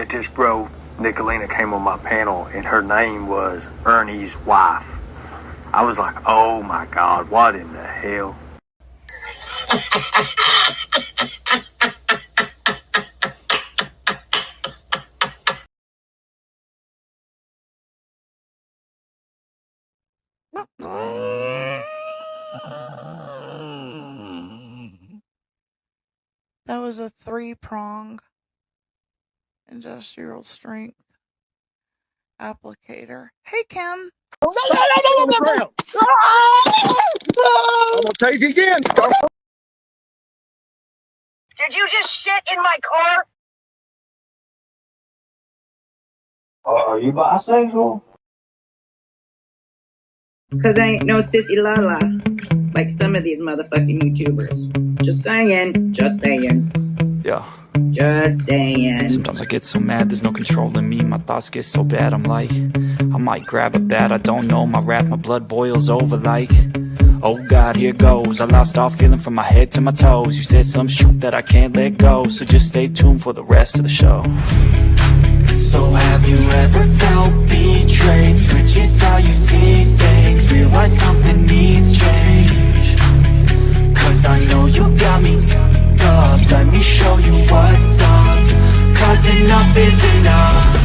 met this bro. Nicolina came on my panel, and her name was Ernie's wife. I was like, oh my God, what in the hell? That was a 3-prong industrial strength applicator. Hey, Kim. I'm gonna take it again. Did you just shit in my car? Are you bisexual? Cause I ain't no sissy la-la like some of these motherfucking YouTubers. Just saying. Just saying. Yeah. Just saying. Sometimes I get so mad, there's no controlling me. My thoughts get so bad, I'm like, I might grab a bat, I don't know. My rap, my blood boils over like, oh God, here goes. I lost all feeling from my head to my toes. You said some shit that I can't let go, so just stay tuned for the rest of the show. So have you ever felt betrayed? Switches how you see things, realize something needs change. Cause I know you got me up, let me show you what's up. Cause enough is enough.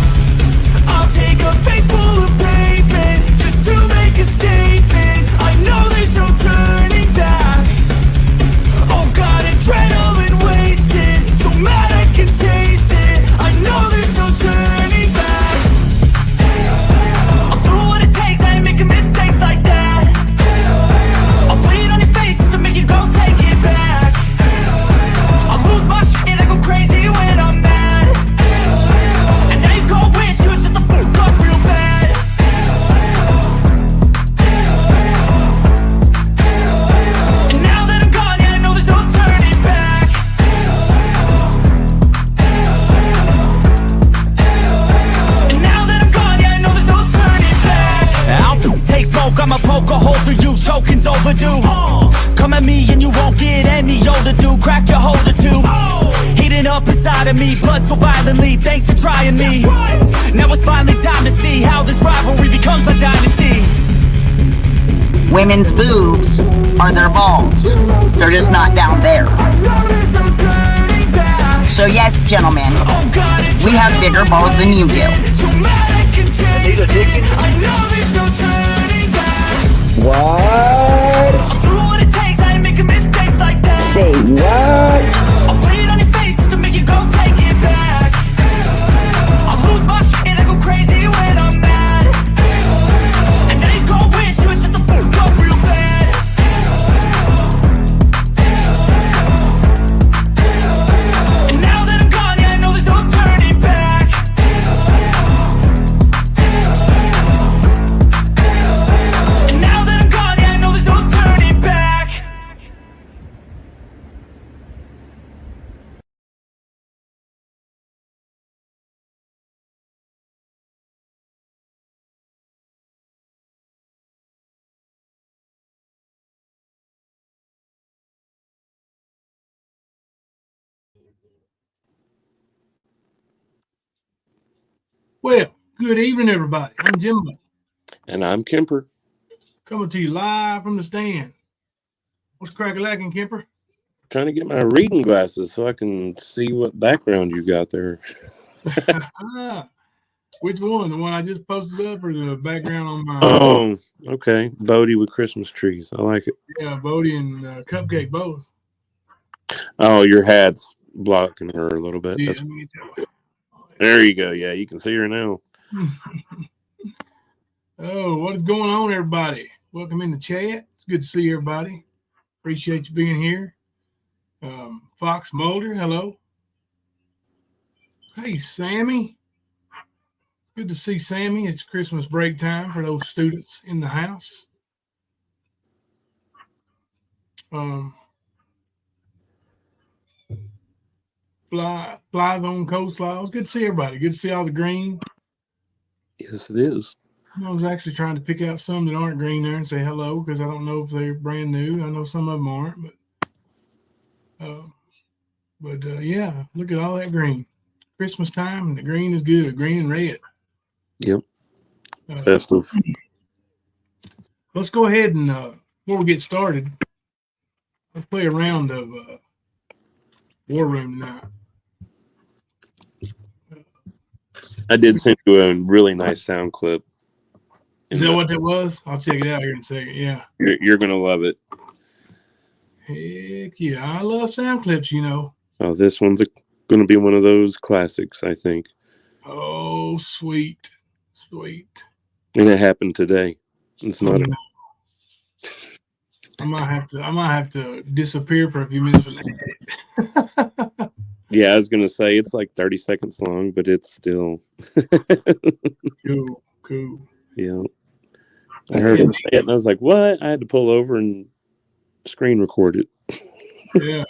I'll take a face full of pavement just to make a statement. I know there's no turning back. Oh God, adrenaline wasted, so mad I can taste it. I know there's no turning back. I'll do what it takes, I ain't making mistakes like that. I'll bleed on your face just to make you go take it back. I'll lose my shit, I go crazy when I'm mad. And now you go wish you would shut the fuck up real bad. And now that I'm gone, yeah, I know there's no turning back. And now that I'm gone, yeah, I know there's no turning back. I'll take smoke, I'ma poke a hole through you, choking's overdue. Come at me and you won't get any older, dude. Crack your holder too. Heating up inside of me, blood so violently. Thanks for trying me. Now it's finally time to see how this rivalry becomes a dynasty. Women's boobs are their balls. They're just not down there. So yes, gentlemen, we have bigger balls than you do. What? Say what? I'll bleed on your face just to make you go take it back. I'll lose my shit, I go crazy when I'm mad. And now you go wish you would shut the fuck up real bad. And now that I'm gone, yeah, I know there's no turning back. And now that I'm gone, yeah, I know there's no turning back. Well, good evening, everybody. I'm Jimbo. And I'm Kemper. Coming to you live from the stand. What's crack-a-lacking, Kemper? Trying to get my reading glasses so I can see what background you got there. Which one? The one I just posted up or the background on my... Oh, okay. Bodie with Christmas trees. I like it. Yeah, Bodie and Cupcake both. Oh, your hat's blocking her a little bit. Yeah, There you go. Yeah, you can see her now. Oh, what is going on, everybody? Welcome in the chat. It's good to see everybody. Appreciate you being here. Fox Mulder, hello. Hey, Sammy. Good to see Sammy. It's Christmas break time for those students in the house. Flies on coleslaw. Good to see everybody. Good to see all the green. Yes, it is. I was actually trying to pick out some that aren't green there and say hello because I don't know if they're brand new. I know some of them aren't, but yeah, look at all that green. Christmas time, and the green is good. Green and red. Yep. Festive. Let's go ahead and before we get started, let's play a round of War Room tonight. I did send you a really nice sound clip. Is that what that was? I'll check it out here in a second. Yeah. You're gonna love it. Heck yeah. I love sound clips, you know. Oh, this one's gonna be one of those classics, I think. Oh, sweet. Sweet. And it happened today. It's not I might have to disappear for a few minutes. Yeah, I was gonna say it's like 30 seconds long, but it's still cool. Yeah. I heard him say it and I was like, what? I had to pull over and screen record it. Yeah.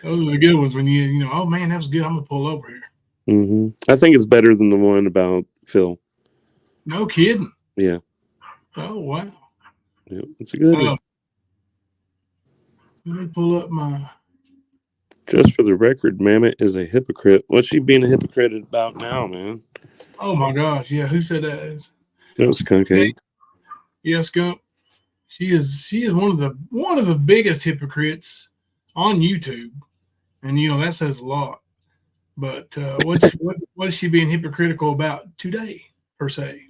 Those are the good ones when you know, oh man, that was good. I'm gonna pull over here. I think it's better than the one about Phil. No kidding. Yeah. Oh wow. Yeah, it's a good one. Let me pull up my. Just for the record, Mammoth is a hypocrite. What's she being a hypocrite about now, man? Oh my gosh, yeah. Who said that? That was Skunk Ape. Yeah, Skunk. She is one of the biggest hypocrites on YouTube, and you know that says a lot. But what's she being hypocritical about today, per se?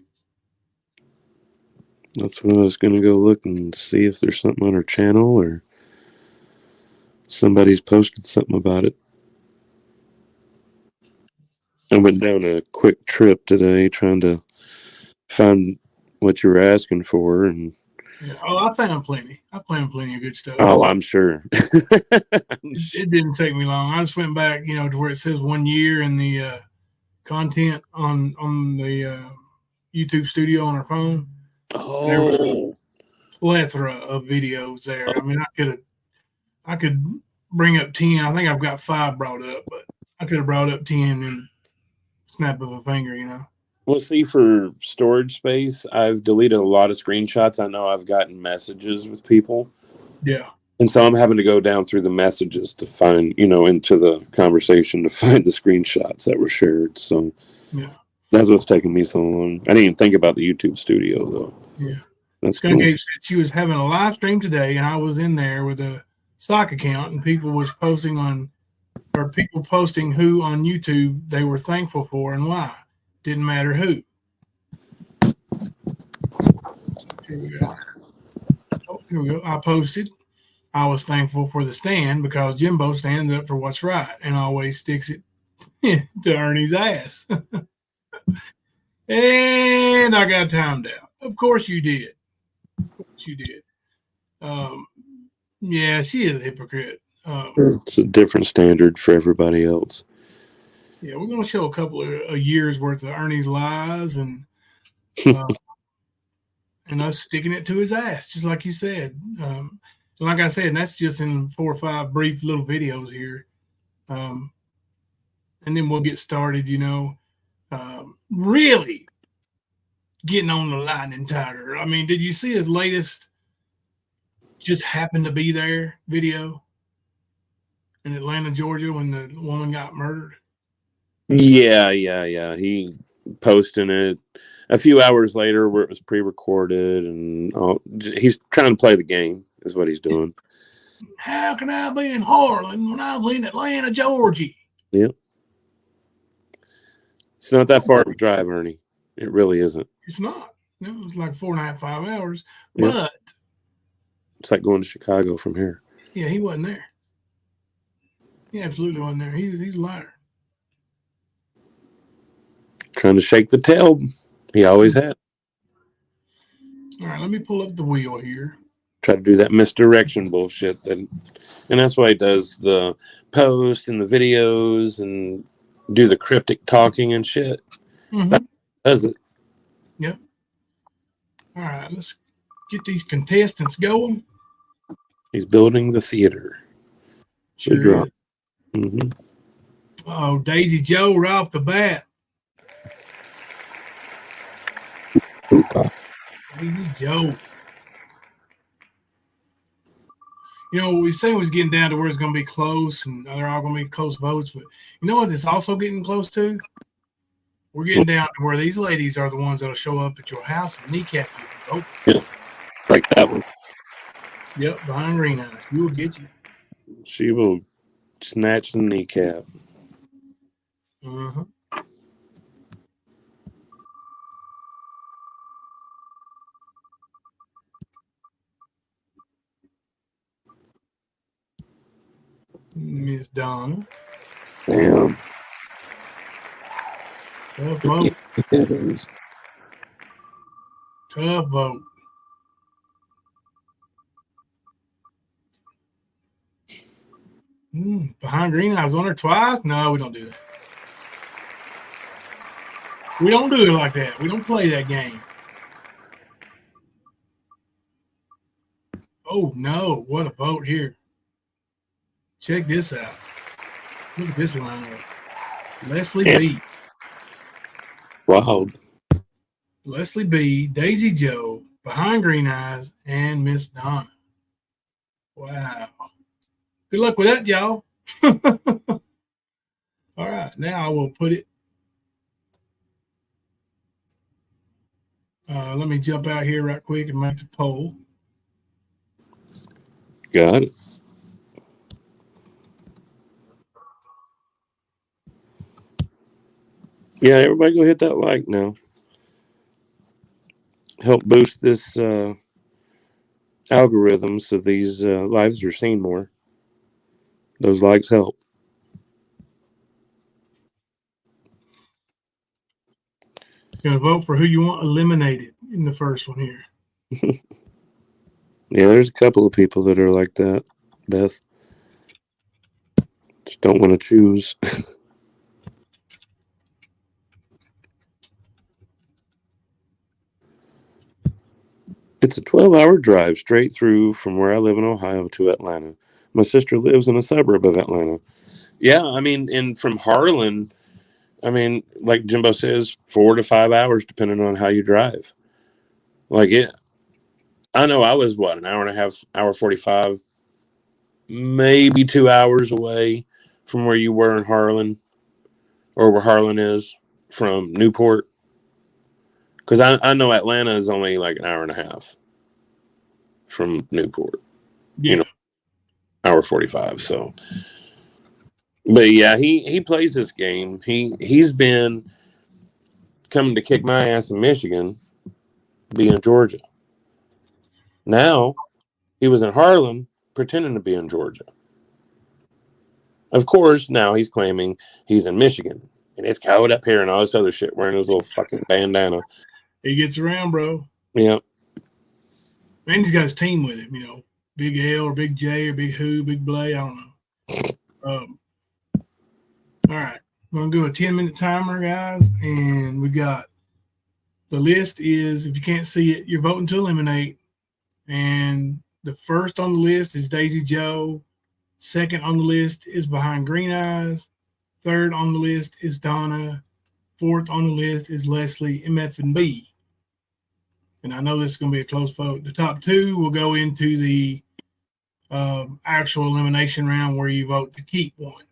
That's when I was going to go look and see if there's something on her channel or somebody's posted something about it. I went down a quick trip today trying to find what you were asking for, and Yeah. Oh, I found plenty. I found plenty of good stuff. Oh, I'm sure. It didn't take me long. I just went back, you know, to where it says 1 year in the content on the YouTube studio on our phone. There was a plethora of videos there. I mean, I could bring up 10. I think I've got 5 brought up, but I could have brought up 10 in snap of a finger, you know. Well, see, for storage space, I've deleted a lot of screenshots. I know I've gotten messages with people. Yeah. And so I'm having to go down through the messages to find, you know, into the conversation to find the screenshots that were shared. So yeah, that's what's taking me so long. I didn't even think about the YouTube studio, though. Yeah. That's Skunk cool. Ape said she was having a live stream today, and I was in there with a stock account, and people posting who on YouTube they were thankful for and why. Didn't matter who. Here we go. Oh, here we go. I posted. I was thankful for the stand because Jimbo stands up for what's right and always sticks it to Ernie's ass. And I got timed out. Of course you did. Yeah, she is a hypocrite. It's a different standard for everybody else. Yeah, we're going to show a couple of years worth of Ernie's lies and us sticking it to his ass, just like you said. Like I said, and that's just in 4 or 5 brief little videos here. And then we'll get started, you know, really getting on the lightning tiger. I mean, did you see his latest just happened to be there video in Atlanta, Georgia, when the woman got murdered? Yeah. He posting it a few hours later where it was pre-recorded, and he's trying to play the game is what he's doing. How can I be in Harlan when I was in Atlanta, Georgia? Yep. It's not that far of a drive, Ernie. It really isn't. It's not. No, it's like 4.5, 5 hours. Yep. But it's like going to Chicago from here. Yeah, he wasn't there. He absolutely wasn't there. He's a liar. Trying to shake the tail. He always had. All right, let me pull up the wheel here. Try to do that misdirection bullshit. And that's why he does the post and the videos and do the cryptic talking and shit. Mm-hmm. That does it. Yep. All right, let's get these contestants going. He's building the theater. Sure. Mm-hmm. Oh, Daisy Joe right off the bat. Daisy Joe. You know, we say it was getting down to where it's going to be close, and they're all going to be close votes. But you know what? It's also getting close to. We're getting down to where these ladies are the ones that'll show up at your house and kneecap you. Oh, Yeah, like that one. yep, behind green eyes. We will get you. She will snatch the kneecap. Uh-huh. Miss Donna. Damn. Tough vote. Tough vote. Behind green eyes on her twice? No, we don't do that. We don't do it like that. We don't play that game. Oh, no. What a vote here. Check this out. Look at this lineup. Leslie B. Wild. Leslie B, Daisy Joe, Behind Green Eyes, and Miss Donna. Wow. Good luck with that, y'all. All right. Now I will put it. Let me jump out here right quick and make the poll. Got it. Yeah, everybody go hit that like now. Help boost this algorithm so these lives are seen more. Those likes help. You're going to vote for who you want eliminated in the first one here. Yeah, there's a couple of people that are like that, Beth. Just don't want to choose. It's a 12-hour drive straight through from where I live in Ohio to Atlanta. My sister lives in a suburb of Atlanta. Yeah, I mean, and from Harlan, I mean, like Jimbo says, 4 to 5 hours, depending on how you drive. Like it, I know I was, an hour and a half, hour 45, maybe 2 hours away from where you were in Harlan, or where Harlan is from Newport. Because I know Atlanta is only like an hour and a half from Newport. Yeah. You know, hour 45. So, but yeah, he plays this game. He's been coming to kick my ass in Michigan, be in Georgia. Now he was in Harlan pretending to be in Georgia. Of course, now he's claiming he's in Michigan and it's cold up here and all this other shit, wearing his little fucking bandana. He gets around, bro. Yeah. And he's got his team with him, you know. Big L or Big J or Big Who, Big Blay, I don't know. All right. We're going to go a 10-minute timer, guys. And we got the list is, if you can't see it, you're voting to eliminate. And the first on the list is Daisy Joe. Second on the list is Behind Green Eyes. Third on the list is Donna. Fourth on the list is Leslie, MF and B. And I know this is going to be a close vote. The top two will go into the actual elimination round where you vote to keep one.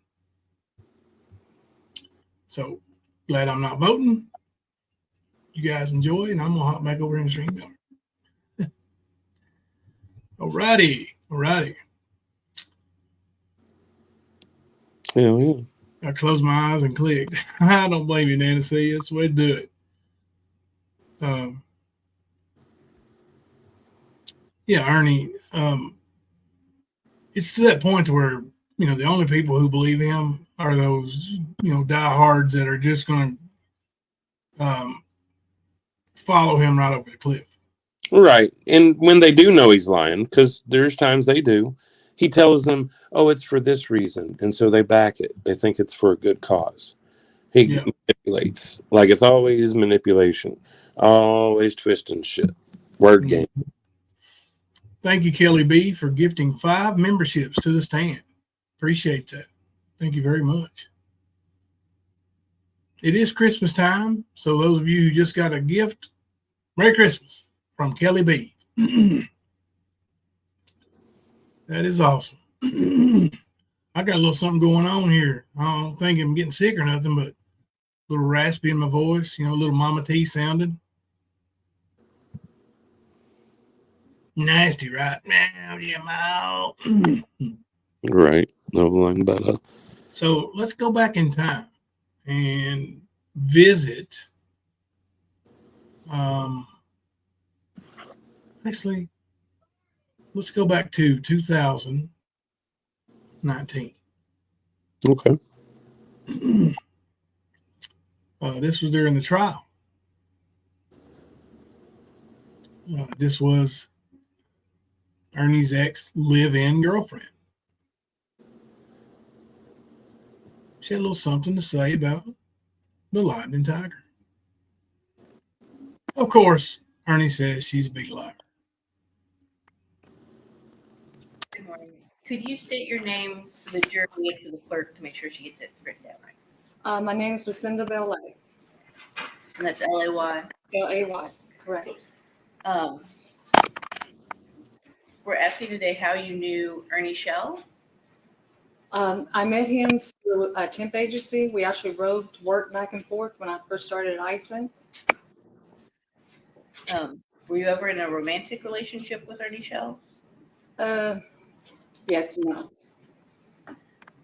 So glad I'm not voting. You guys enjoy, and I'm going to hop back over in the stream yard. All righty. Hell yeah. I closed my eyes and clicked. I don't blame you, Nancy. That's the way to do it. Yeah, Ernie. It's to that point where, you know, the only people who believe him are those, you know, diehards that are just going to follow him right over the cliff. Right. And when they do know he's lying, because there's times they do, he tells them, oh, it's for this reason. And so they back it. They think it's for a good cause. He manipulates. Like, it's always manipulation. Always twisting shit. Word game. Thank you, Kelly B, for gifting 5 memberships to the stand. Appreciate that. Thank you very much. It is Christmas time, so those of you who just got a gift, Merry Christmas from Kelly B. That is awesome. I got a little something going on here. I don't think I'm getting sick or nothing, but a little raspy in my voice, a little Mama T sounding. Nasty, right? Now, your mouth. Right. No line better. So let's go back in time and visit. Actually, let's go back to 2019. Okay. This was during the trial. This was Ernie's ex live-in girlfriend. She had a little something to say about the lightning tiger. Of course, Ernie says she's a big liar. Good morning. Could you state your name for the jury and for the clerk to make sure she gets it written down right? My name is Lucinda Belay. And that's L-A-Y. L-A-Y, correct. We're asking today how you knew Ernie Shell. I met him through a temp agency. We actually rode to work back and forth when I first started icing. Were you ever in a romantic relationship with Ernie Shell? Yes and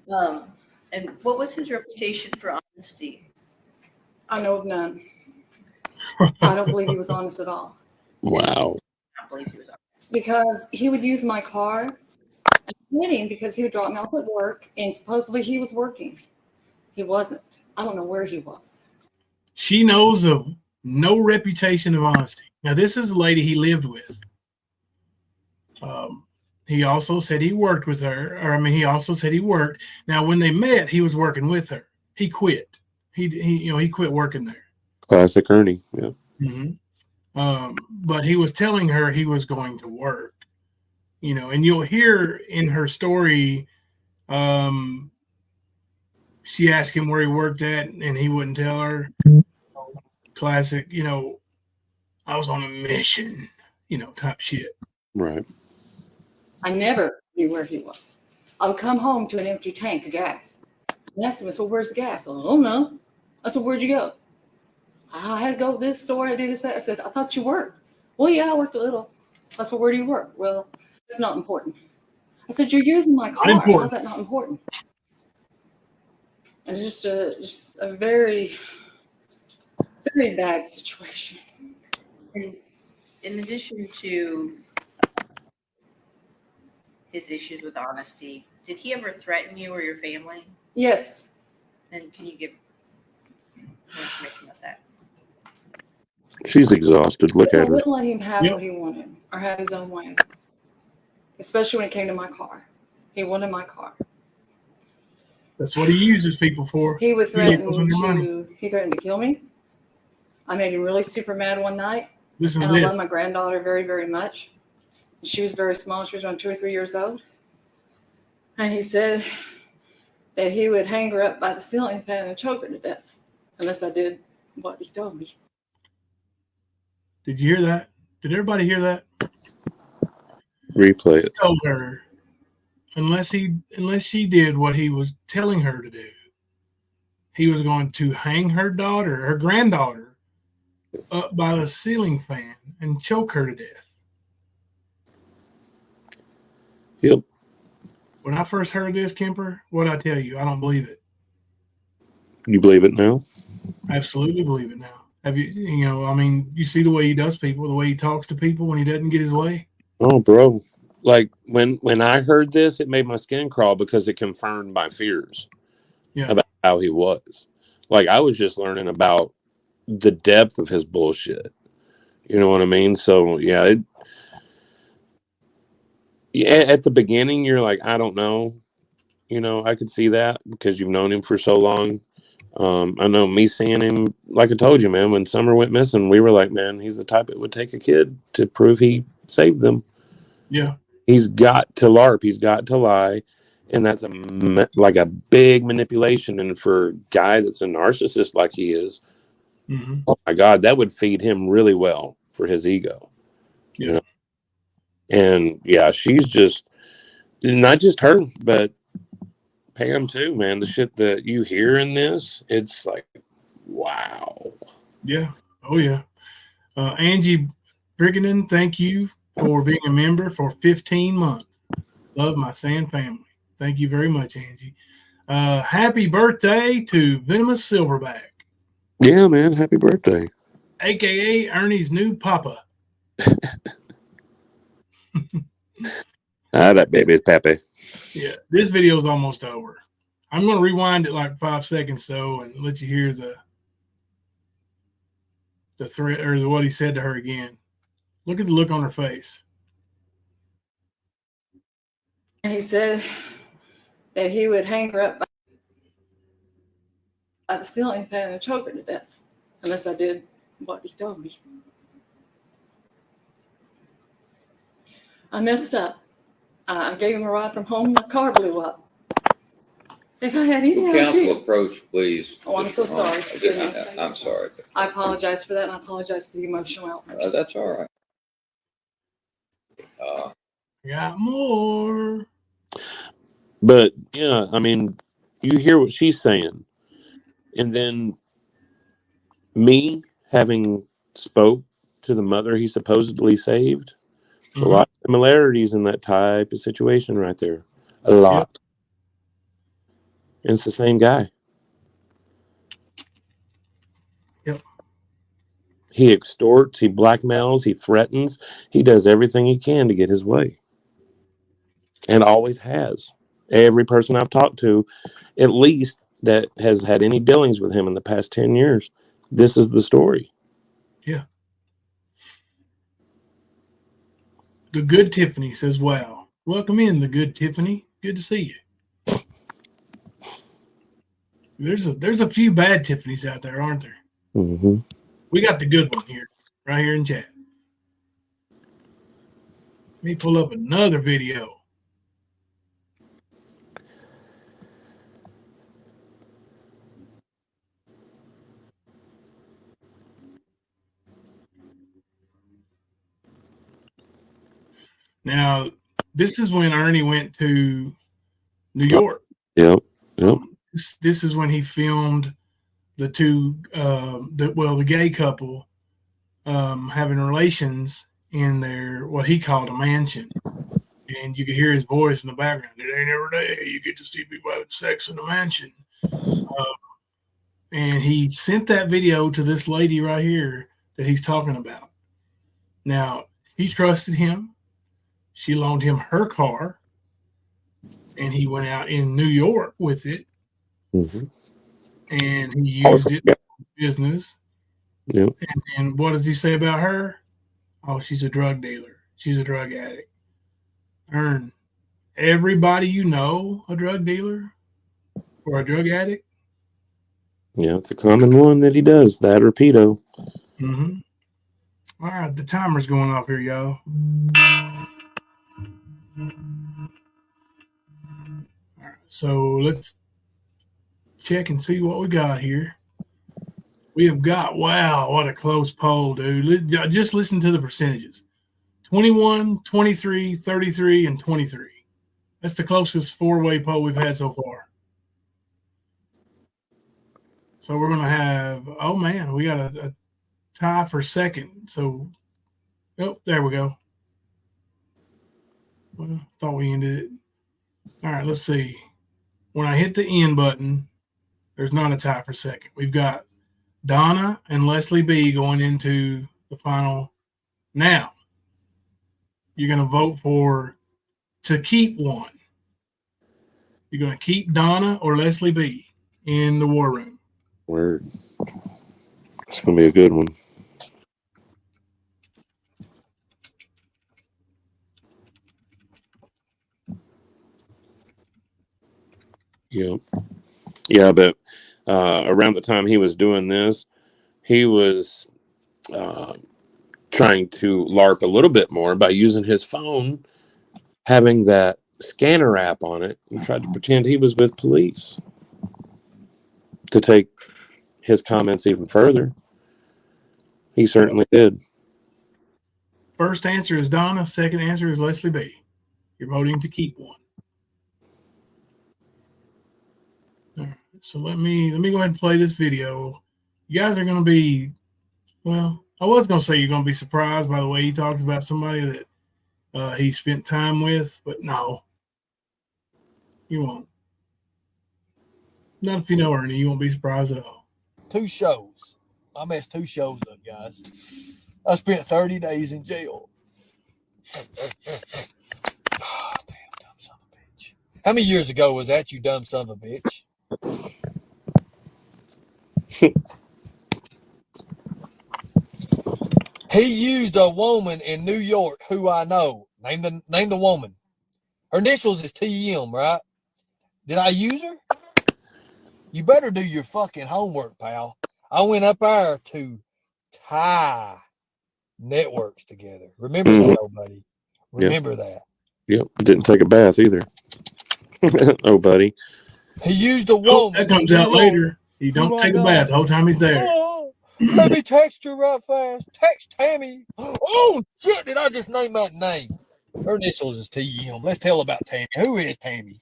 no. And what was his reputation for honesty? I know of none. I don't believe he was honest at all. Wow. I believe he was honest. Because he would use my car. I met him because he would drop me off at work, and supposedly he was working. He wasn't. I don't know where he was. She knows of no reputation of honesty. Now, this is a lady he lived with. He also said he worked with her. He also said he worked. Now, when they met, he was working with her. He quit. He quit working there. Classic Ernie. Yeah. Mm-hmm. But he was telling her he was going to work. And you'll hear in her story, she asked him where he worked at, and he wouldn't tell her. Classic, I was on a mission, type shit. Right. I never knew where he was. I would come home to an empty tank of gas. And asked him, "So where's the gas?" I don't know. I said, "Where'd you go?" "I had to go to this store. I did this, that." I said, "I thought you worked." "Well, yeah, I worked a little." I said, "Where do you work?" "Well, it's not important." I said, "You're using my car. How's that not important?" And it's just a very, very bad situation. And in addition to his issues with honesty, did he ever threaten you or your family? Yes. And can you give more information about that? She's exhausted. Look I at her. wouldn't let him have what he wanted or have his own way, especially when it came to my car. He wanted my car. That's what he uses people for. He would threaten to kill me. I made him really super mad one night. Listen and to I this. love my granddaughter very, very much. She was very small. She was around 2 or 3 years old. And he said that he would hang her up by the ceiling fan and choke her to death unless I did what he told me. Did you hear that? Did everybody hear that? Replay it. He told her unless she did what he was telling her to do, he was going to hang her granddaughter, up by the ceiling fan and choke her to death. Yep. When I first heard this, Kemper, what'd I tell you? I don't believe it. You believe it now? I absolutely believe it now. Have you, you see the way he does people, the way he talks to people when he doesn't get his way? Oh, bro. Like when I heard this, it made my skin crawl because it confirmed my fears about how he was. Like I was just learning about the depth of his bullshit. You know what I mean? So yeah, at the beginning, you're like, I don't know. I could see that because you've known him for so long. I know me seeing him, like I told you, man, when Summer went missing, we were like, man, he's the type that would take a kid to prove he saved them. Yeah. He's got to LARP. He's got to lie. And that's like a big manipulation. And for a guy that's a narcissist like he is, oh my God, that would feed him really well for his ego. Yeah. And yeah, she's just, Not just her, but Pam too, man. The shit that you hear in this, it's like, wow. Yeah. Oh, yeah. Angie Brigaden, thank you for being a member for 15 months. Love my sand family. Thank you very much, Angie. Happy birthday to Venomous Silverback, Yeah, man. Happy birthday. a.k.a. Ernie's new papa. That baby is Pepe. Yeah, this video is almost over. I'm going to rewind it like 5 seconds, though, and let you hear the threat or what he said to her again. Look at the look on her face. And he said that he would hang her up by the ceiling fan and choke her to death unless I did what he told me. I messed up. I gave him a ride from home. My car blew up. If I had any Council idea. approach, please. Oh, I'm so sorry. I'm sorry. I apologize for that, and I apologize for the emotional outburst. That's all right. Got more. But yeah, I mean, you hear what she's saying, and then me having spoke to the mother he supposedly saved. There's a lot of similarities in that type of situation right there. A lot. Yep. And it's the same guy. Yep. He extorts, he blackmails, he threatens, he does everything he can to get his way. And always has. Every person I've talked to, at least that has had any dealings with him in the past 10 years, this is the story. Yeah. The good Tiffany says, wow. Welcome in, the good Tiffany. Good to see you. There's a few bad Tiffany's out there, aren't there? Mm-hmm. We got the good one here, right here in chat. Let me pull up another video. Now, this is when Ernie went to New York. Yep. Yep. This is when he filmed the two, the gay couple having relations in their, what he called a mansion. And you could hear his voice in the background. It ain't every day you get to see people having sex in a mansion. And he sent that video to this lady right here that he's talking about. Now, he trusted him. She loaned him her car. And he went out in New York with it. Mm-hmm. And he used it for business. Yep. And what does he say about her? Oh, she's a drug dealer. She's a drug addict. Everybody you know a drug dealer or a drug addict? Yeah, it's a common one that he does, that or pedo. Mm-hmm. All right, the timer's going off here, y'all. All right, so let's check and see what we got here. We have got, wow, what a close poll, dude. Just listen to the percentages. 21, 23, 33, and 23. That's the closest four-way poll we've had so far. So we're going to have, oh, man, we got a tie for second. So, oh, there we go. Well, thought we ended it. All right, let's see. When I hit the end button, there's not a tie for second. We've got Donna and Leslie B going into the final. Now, you're going to vote to keep one. You're going to keep Donna or Leslie B in the war room. Word. It's going to be a good one. Yep. Yeah, but around the time he was doing this, he was trying to LARP a little bit more by using his phone, having that scanner app on it, and tried to pretend he was with police to take his comments even further. He certainly did. First answer is Donna. Second answer is Leslie B. You're voting to keep one. So let me go ahead and play this video. You guys are going to be, well, I was going to say you're going to be surprised by the way he talks about somebody that he spent time with, but no, you won't. Not if you know Ernie, you won't be surprised at all. 2 shows. I messed 2 shows up, guys. I spent 30 days in jail. Oh, damn, dumb son of a bitch. How many years ago was that, you dumb son of a bitch? He used a woman in New York who I know. Name the woman. Her initials is TM, right? Did I use her? You better do your fucking homework, pal. I went up there to tie networks together. Remember that, old buddy. Remember that. Yep. Didn't take a bath either. Oh, buddy. He used a woman. That comes out later. He don't take a bath the whole time he's there. Oh, let me text her right fast. Text Tammy. Oh, shit. Did I just name that name? Her initials is TM. Let's tell about Tammy. Who is Tammy?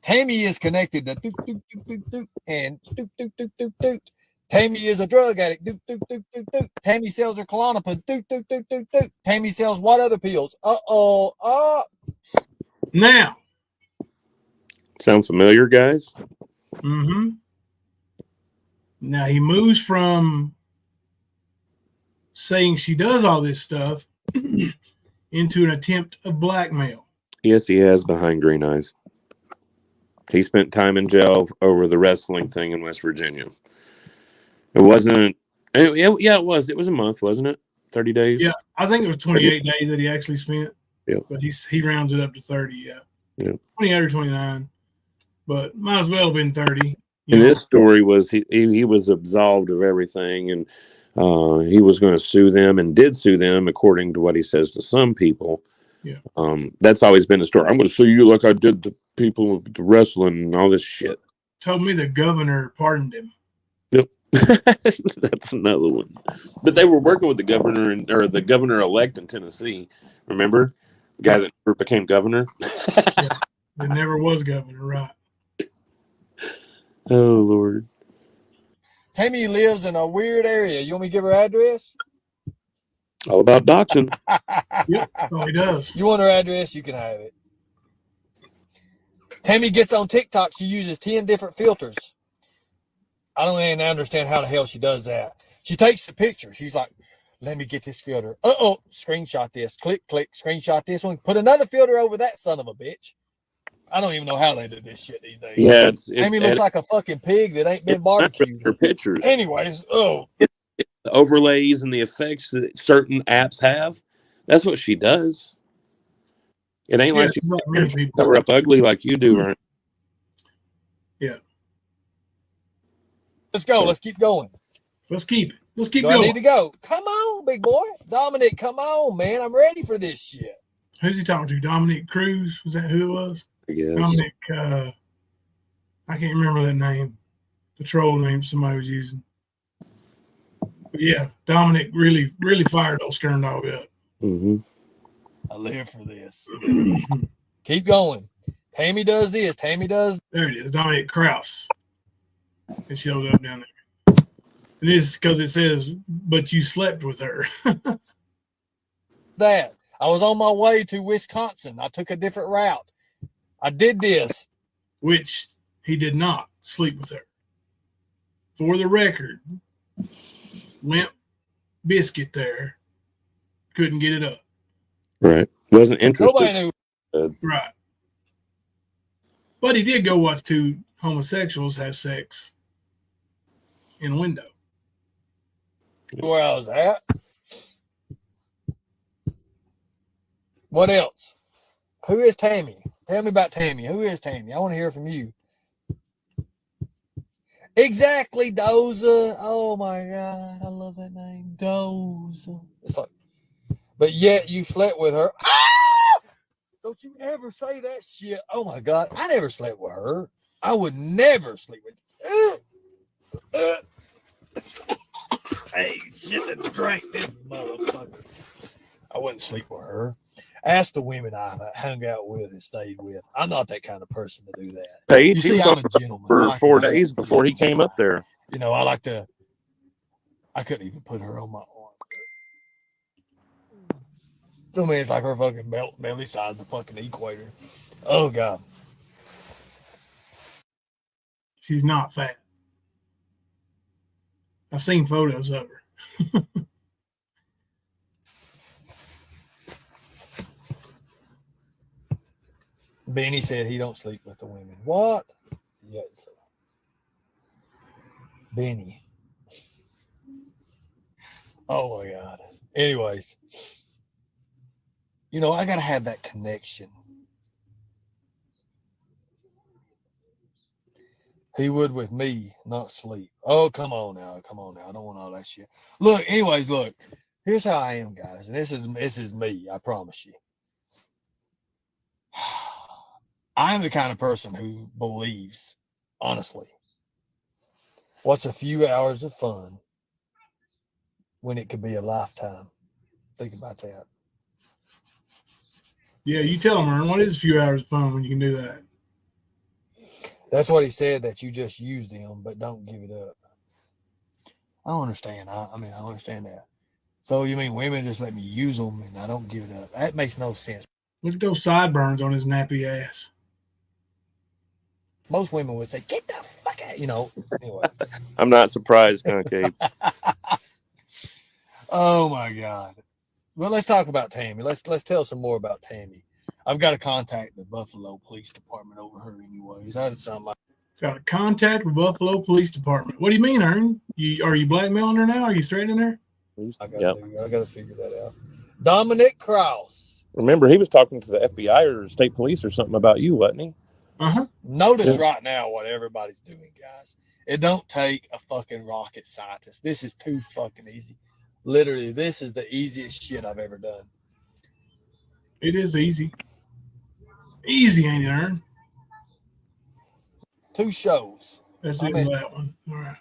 Tammy is connected to doot, doot, doot, doot, doot, and doot, doot, doot, doot, doot. Tammy is a drug addict. Doot, doot, doot, doot, doot. Tammy sells her Klonopin. Doot, doot, doot, doot, doot. Tammy sells what other pills? Now. Sound familiar, guys? Mm-hmm. Now he moves from saying she does all this stuff into an attempt of blackmail. Yes, he has behind green eyes. He spent time in jail over the wrestling thing in West Virginia. It wasn't. Yeah, it was. It was a month, wasn't it? 30 days. Yeah, I think it was 28 days that he actually spent. Yeah, but he rounds it up to 30. Yeah, 28 or 29, but might as well have been 30. And this story was he was absolved of everything, and he was going to sue them and did sue them, according to what he says to some people. Yeah. That's always been the story. I'm going to sue you like I did the people with the wrestling and all this shit. Told me the governor pardoned him. Yep. That's another one. But they were working with the governor or the governor-elect in Tennessee. Remember? The guy that never became governor? Yeah, that never was governor, right? Oh, Lord. Tammy lives in a weird area. You want me to give her address? All about doxing. Yep, all he does. You want her address? You can have it. Tammy gets on TikTok. She uses 10 different filters. I don't even understand how the hell she does that. She takes the picture. She's like, let me get this filter. Screenshot this. Click, screenshot this one. Put another filter over that son of a bitch. I don't even know how they do this shit these days. Yeah, Tammy looks like a fucking pig that ain't been barbecued. Her pictures. Anyways, the overlays and the effects that certain apps have. That's what she does. It ain't like she cover up ugly like you do, right? Yeah. Let's go. Let's keep going. Let's keep it. Let's keep going. going. I need to go. Come on, big boy. Dominic, come on, man. I'm ready for this shit. Who's he talking to? Dominic Cruz? Was that who it was? I guess. Dominic, I can't remember that name. The troll name somebody was using. But yeah, Dominic really fired old Skern Dog up. Mm-hmm. I live for this. Keep going. Tammy does this. Tammy does. There it is. Dominic Kraus. It shows up down there. And it's because it says, but you slept with her. That. I was on my way to Wisconsin. I took a different route. I did this. Which he did not sleep with her. For the record, Limp Biscuit there couldn't get it up. Right. Wasn't interested. Nobody knew. Right. But he did go watch 2 homosexuals have sex in a window. Where I was at. What else? Who is Tammy? Tell me about Tammy. Who is Tammy? I want to hear from you. Exactly, Doza. Oh my God, I love that name, Doza. It's like, but yet you slept with her. Ah! Don't you ever say that shit. Oh my God, I never slept with her. I would never sleep with her. Hey, shit, that drank this motherfucker. I wouldn't sleep with her. Ask the women I hung out with and stayed with. I'm not that kind of person to do that. Paige, You he see, was I'm on a gentleman. for I 4 like to days before he came up there. You know, I like to. I couldn't even put her on my arm. I mean, it's like her fucking belly size the fucking equator. Oh God. She's not fat. I've seen photos of her. Benny said he don't sleep with the women. What? Yes. Benny. Oh my God. Anyways, you know, I gotta have that connection. He would with me, not sleep. Oh, come on now. Come on now. I don't want all that shit. Look, anyways, look. Here's how I am, guys. And this is me, I promise you. I am the kind of person who believes, honestly, what's a few hours of fun when it could be a lifetime? Think about that. Yeah, you tell him, Ern, what is a few hours of fun when you can do that? That's what he said, that you just use them, but don't give it up. I don't understand. I mean, I understand that. So you mean women just let me use them and I don't give it up? That makes no sense. Look at those sideburns on his nappy ass. Most women would say, get the fuck out, you know. Anyway. I'm not surprised, Concave. Oh my God. Well, let's talk about Tammy. Let's tell some more about Tammy. I've got to contact the Buffalo Police Department over her anyways. That is something. Got a contact with Buffalo Police Department. What do you mean, Ern? Are you blackmailing her now? Are you threatening her? I gotta figure that out. Dominic Krause. Remember, he was talking to the FBI or state police or something about you, wasn't he? Uh-huh. Notice right now what everybody's doing, guys. It don't take a fucking rocket scientist. This is too fucking easy. Literally, this is the easiest shit I've ever done. It is easy. Easy, ain't it, Ern? 2 shows. That's it for that one. All right.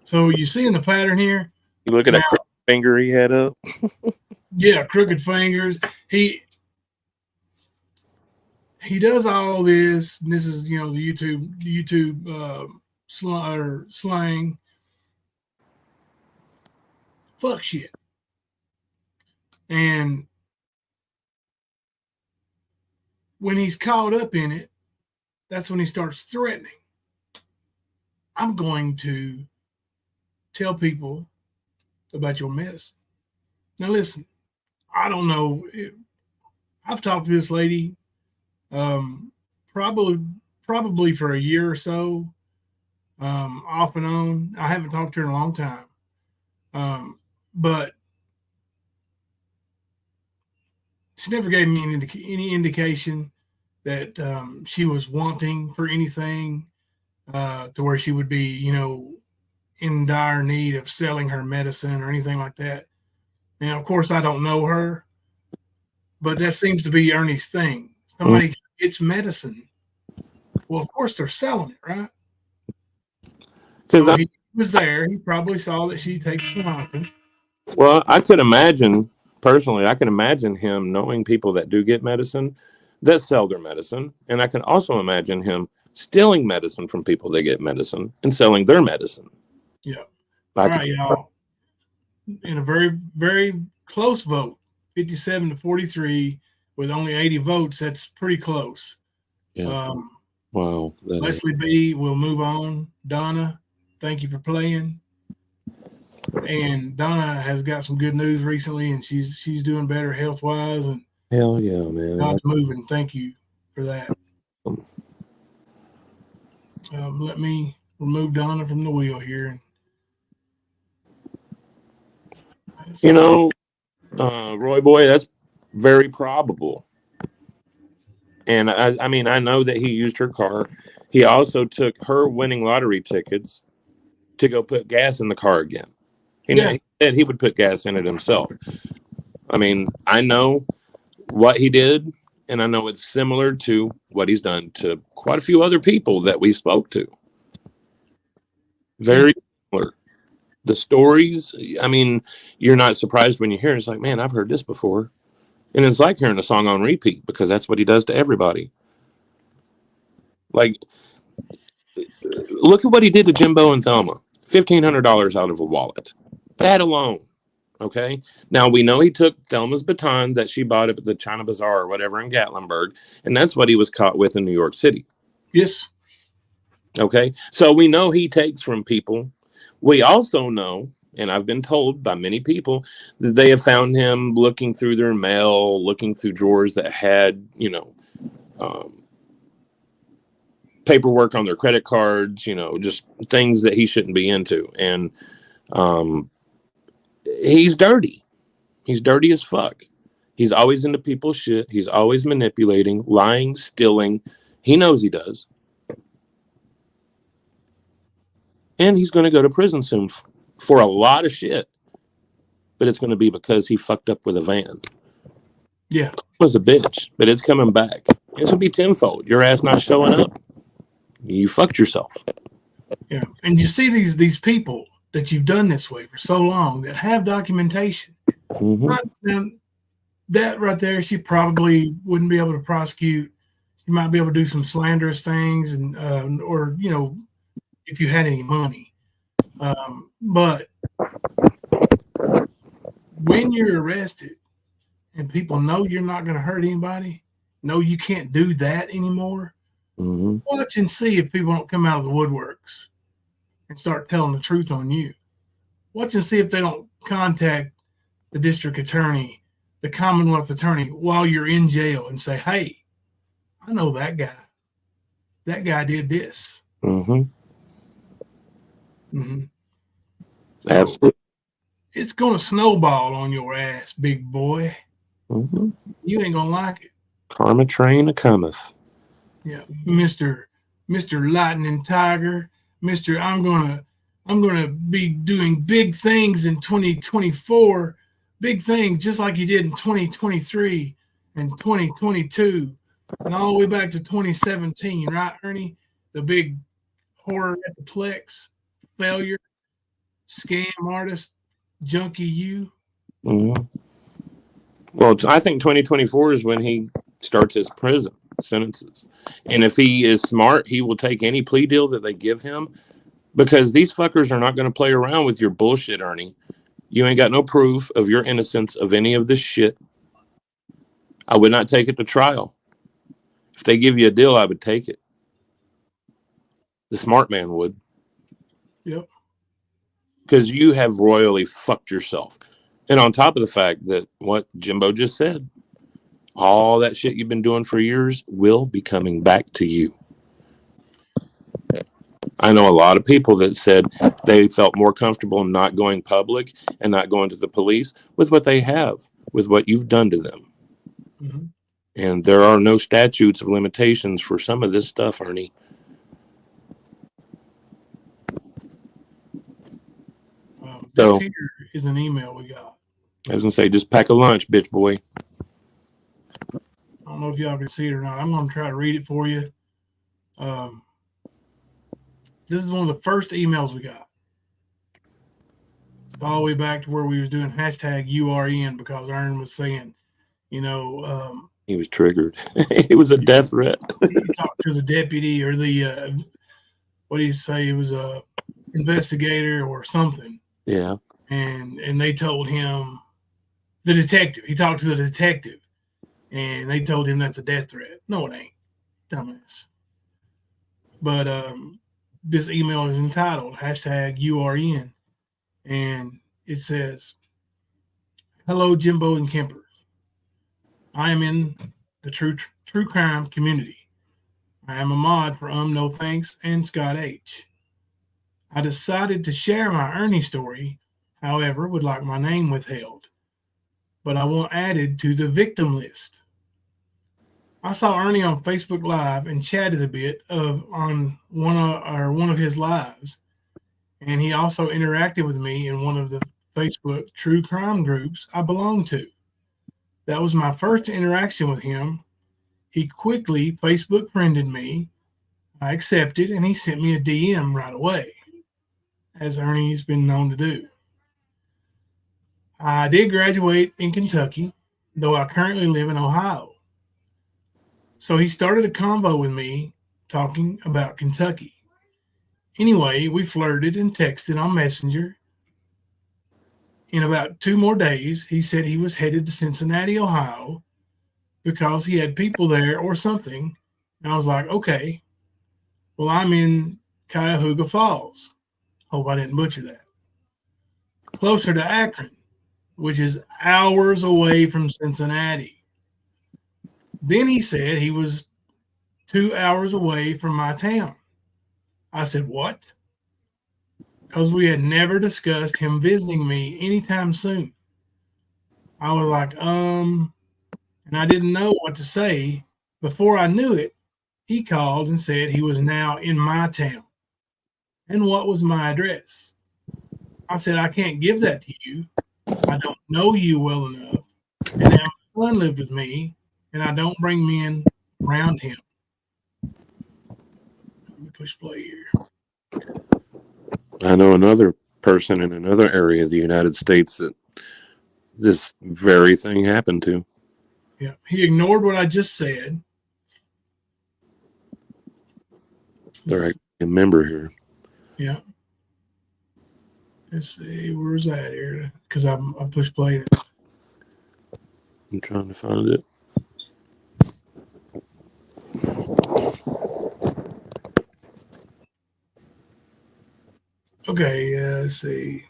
So you seeing the pattern here? You look at that crooked finger he had up. Yeah, crooked fingers. He does all this. And this is, you know, the YouTube slang. Fuck shit. And when he's caught up in it, that's when he starts threatening. I'm going to tell people about your medicine. Now listen, I don't know. I've talked to this lady probably for a year or so, off and on. I haven't talked to her in a long time. But she never gave me any indication that she was wanting for anything to where she would be, you know, in dire need of selling her medicine or anything like that. Now, of course, I don't know her, but that seems to be Ernie's thing. Somebody gets medicine. Well, of course, they're selling it, right? So he was there. He probably saw that she takes something. Well, I could imagine, personally, I can imagine him knowing people that do get medicine that sell their medicine. And I can also imagine him stealing medicine from people that get medicine and selling their medicine. Yeah. All right, y'all. In a very, very close vote, 57 to 43, with only 80 votes, that's pretty close. Yeah. Wow. Leslie B. will move on. Donna, thank you for playing. And Donna has got some good news recently, and she's doing better health wise. And hell yeah, man. God's moving. Thank you for that. Let me remove Donna from the wheel here. You know, Roy Boy, that's very probable. And I mean, I know that he used her car. He also took her winning lottery tickets to go put gas in the car again. He said he would put gas in it himself. I mean, I know what he did, and I know it's similar to what he's done to quite a few other people that we spoke to. Very similar. The stories, I mean, you're not surprised when you hear it. It's like, man, I've heard this before. And it's like hearing a song on repeat because that's what he does to everybody. Like, look at what he did to Jimbo and Thelma. $1,500 out of a wallet. That alone. Okay. Now we know he took Thelma's baton that she bought at the China Bazaar or whatever in Gatlinburg, and that's what he was caught with in New York City. Yes. Okay. So we know he takes from people. We also know, and I've been told by many people, that they have found him looking through their mail, looking through drawers that had, paperwork on their credit cards, just things that he shouldn't be into. And he's dirty. He's dirty as fuck. He's always into people's shit. He's always manipulating, lying, stealing. He knows he does. And he's going to go to prison soon for a lot of shit. But it's going to be because he fucked up with a van. Yeah. Was a bitch, but it's coming back. It's going to be tenfold. Your ass not showing up. You fucked yourself. Yeah. And you see these people that you've done this way for so long that have documentation. Mm-hmm. Right now, that right there, she probably wouldn't be able to prosecute. You might be able to do some slanderous things, and or if you had any money. But when you're arrested and people know you're not going to hurt anybody, know you can't do that anymore, watch and see if people don't come out of the woodworks and start telling the truth on you. Watch and see if they don't contact the district attorney, the Commonwealth attorney, while you're in jail and say, hey, I know that guy. That guy did this. Mm-hmm. Mm-hmm. So absolutely. It's going to snowball on your ass, big boy. Mm-hmm. You ain't going to like it. Karma train a cometh. Yeah, Mr. Lightning Tiger, Mr. I'm gonna be doing big things in 2024, big things just like you did in 2023 and 2022, and all the way back to 2017, right, Ernie? The big horror at the Plex, failure, scam artist, junkie you. Mm-hmm. Well, I think 2024 is when he starts his prison sentences. And if he is smart, he will take any plea deal that they give him, because these fuckers are not going to play around with your bullshit, Ernie. You ain't got no proof of your innocence of any of this shit. I would not take it to trial. If they give you a deal, I would take it. The smart man would. Yep. Because you have royally fucked yourself. And on top of the fact that what Jimbo just said, all that shit you've been doing for years will be coming back to you. I know a lot of people that said they felt more comfortable not going public and not going to the police with what they have, with what you've done to them. Mm-hmm. And there are no statutes of limitations for some of this stuff, Ernie. This here is an email we got. I was going to say, just pack a lunch, bitch boy. I don't know if y'all can see it or not. I'm going to try to read it for you. This is one of the first emails we got. All the way back to where we was doing hashtag URN because Aaron was saying, he was triggered. It was a death threat. He talked to the deputy or the, what do you say? It was a investigator or something. Yeah. And they told him, the detective, he talked to the detective and they told him that's a death threat. No, it ain't. Dumbass. But this email is entitled hashtag URN. And it says, hello, Jimbo and Kempers. I am in the true crime community. I am a mod for No Thanks and Scott H. I decided to share my Ernie story, however, would like my name withheld, but I want added to the victim list. I saw Ernie on Facebook Live and chatted a bit on one of his lives, and he also interacted with me in one of the Facebook true crime groups I belong to. That was my first interaction with him. He quickly Facebook friended me. I accepted, and he sent me a DM right away, as Ernie's been known to do. I did graduate in Kentucky, though I currently live in Ohio. So he started a convo with me talking about Kentucky. Anyway, we flirted and texted on Messenger. In about 2 more days, he said he was headed to Cincinnati, Ohio, because he had people there or something. And I was like, okay, well, I'm in Cuyahoga Falls. Hope I didn't butcher that. Closer to Akron, which is hours away from Cincinnati. Then he said he was 2 hours away from my town. I said, what? Because we had never discussed him visiting me anytime soon. I was like, and I didn't know what to say. Before I knew it, he called and said he was now in my town. And what was my address? I said, I can't give that to you. I don't know you well enough. And now my son lived with me, and I don't bring men around him. Let me push play here. I know another person in another area of the United States that this very thing happened to. Yeah, he ignored what I just said. They're a member here. Yeah. Let's see, where's that here? Because I pushed play. I'm trying to find it. Okay, let's see.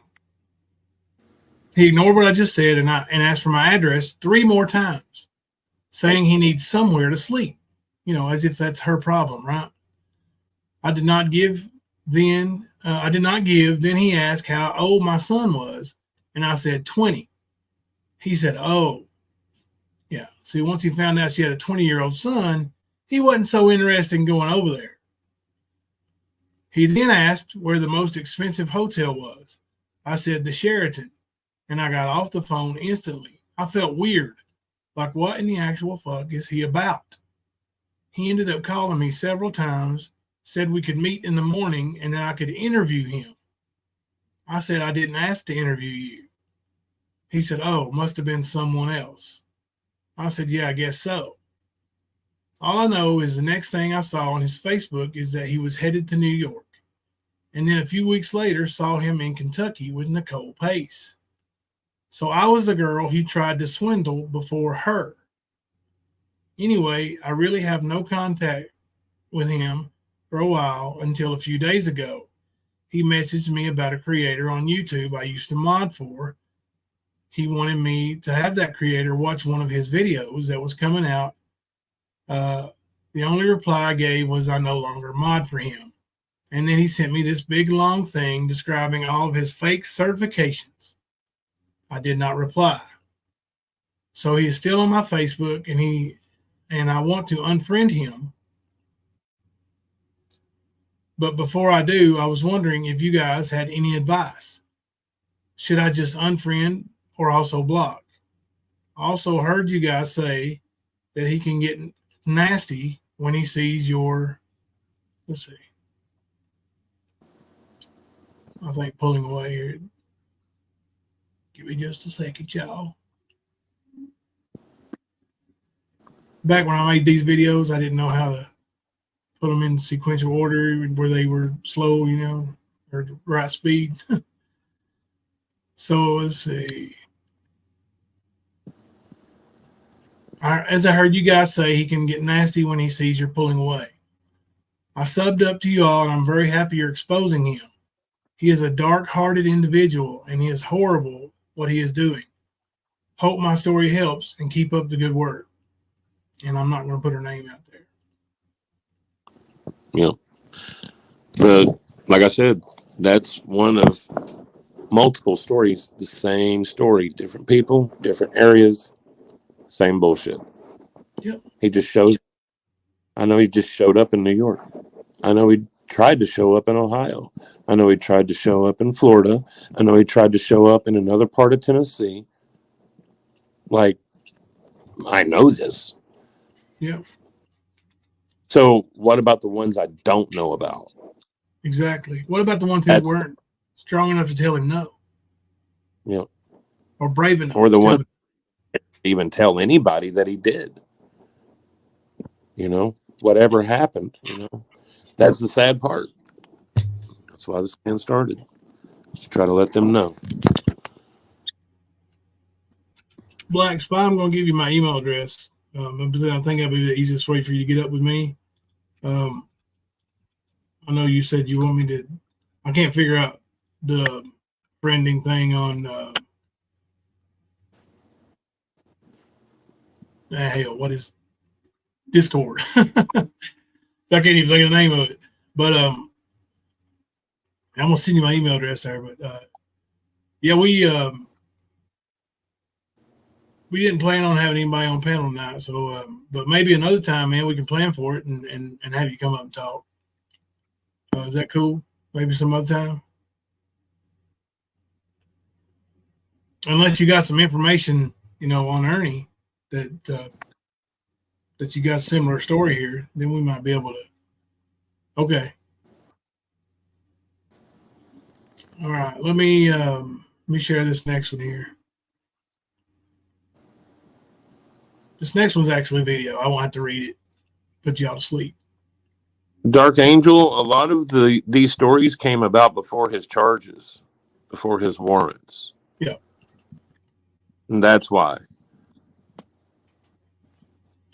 He ignored what I just said and asked for my address 3 more times, saying he needs somewhere to sleep. You know, as if that's her problem, right? I did not give. Then he asked how old my son was, and I said 20. He said, oh, yeah. See, once he found out she had a 20-year-old son, he wasn't so interested in going over there. He then asked where the most expensive hotel was. I said the Sheraton, and I got off the phone instantly. I felt weird. Like, what in the actual fuck is he about? He ended up calling me several times, said we could meet in the morning and then I could interview him. I said I didn't ask to interview you. He said, oh, must have been someone else. I said, yeah, I guess so. All I know is the next thing I saw on his Facebook is that he was headed to New York. And then a few weeks later, saw him in Kentucky with Nicole Pace. So I was the girl he tried to swindle before her. Anyway, I really have no contact with him for a while until a few days ago. He messaged me about a creator on YouTube I used to mod for. He wanted me to have that creator watch one of his videos that was coming out. The only reply I gave was I no longer mod for him. And then he sent me this big long thing describing all of his fake certifications. I did not reply. So he is still on my Facebook, and I want to unfriend him. But before I do, I was wondering if you guys had any advice. Should I just unfriend or also block? I also heard you guys say that he can get nasty when he sees your, let's see. I think pulling away here. Give me just a second, y'all. Back when I made these videos, I didn't know how to put them in sequential order where they were slow, you know, or the right speed. So let's see. As I heard you guys say, he can get nasty when he sees you're pulling away. I subbed up to you all, and I'm very happy you're exposing him. He is a dark-hearted individual, and he is horrible what he is doing. Hope my story helps, and keep up the good work. And I'm not going to put her name out there. Yeah. But like I said, that's one of multiple stories. The same story, different people, different areas, same bullshit. Yep. He just shows. I know he just showed up in New York. I know he tried to show up in Ohio. I know he tried to show up in Florida. I know he tried to show up in another part of Tennessee. Like, I know this. Yeah. So what about the ones I don't know about? Exactly. What about the ones who weren't strong enough to tell him no? Yeah. Or brave enough. Or the one even tell anybody that he did. You know, whatever happened, you know, that's the sad part. That's why this scan started. To try to let them know. Black Spy, I'm going to give you my email address. I think that'll be the easiest way for you to get up with me. I know you said you want me to. I can't figure out the friending thing on. Hell, what is Discord? I can't even think of the name of it. But I'm gonna send you my email address there. But yeah, we didn't plan on having anybody on panel tonight. So, but maybe another time, man, we can plan for it and have you come up and talk. Is that cool? Maybe some other time. Unless you got some information, you know, on Ernie that you got a similar story here, then we might be able to. Okay. All right. Let me share this next one here. This next one's actually video. I won't have to read it. Put y'all to sleep. Dark Angel, a lot of these stories came about before his charges, before his warrants. Yeah. And that's why.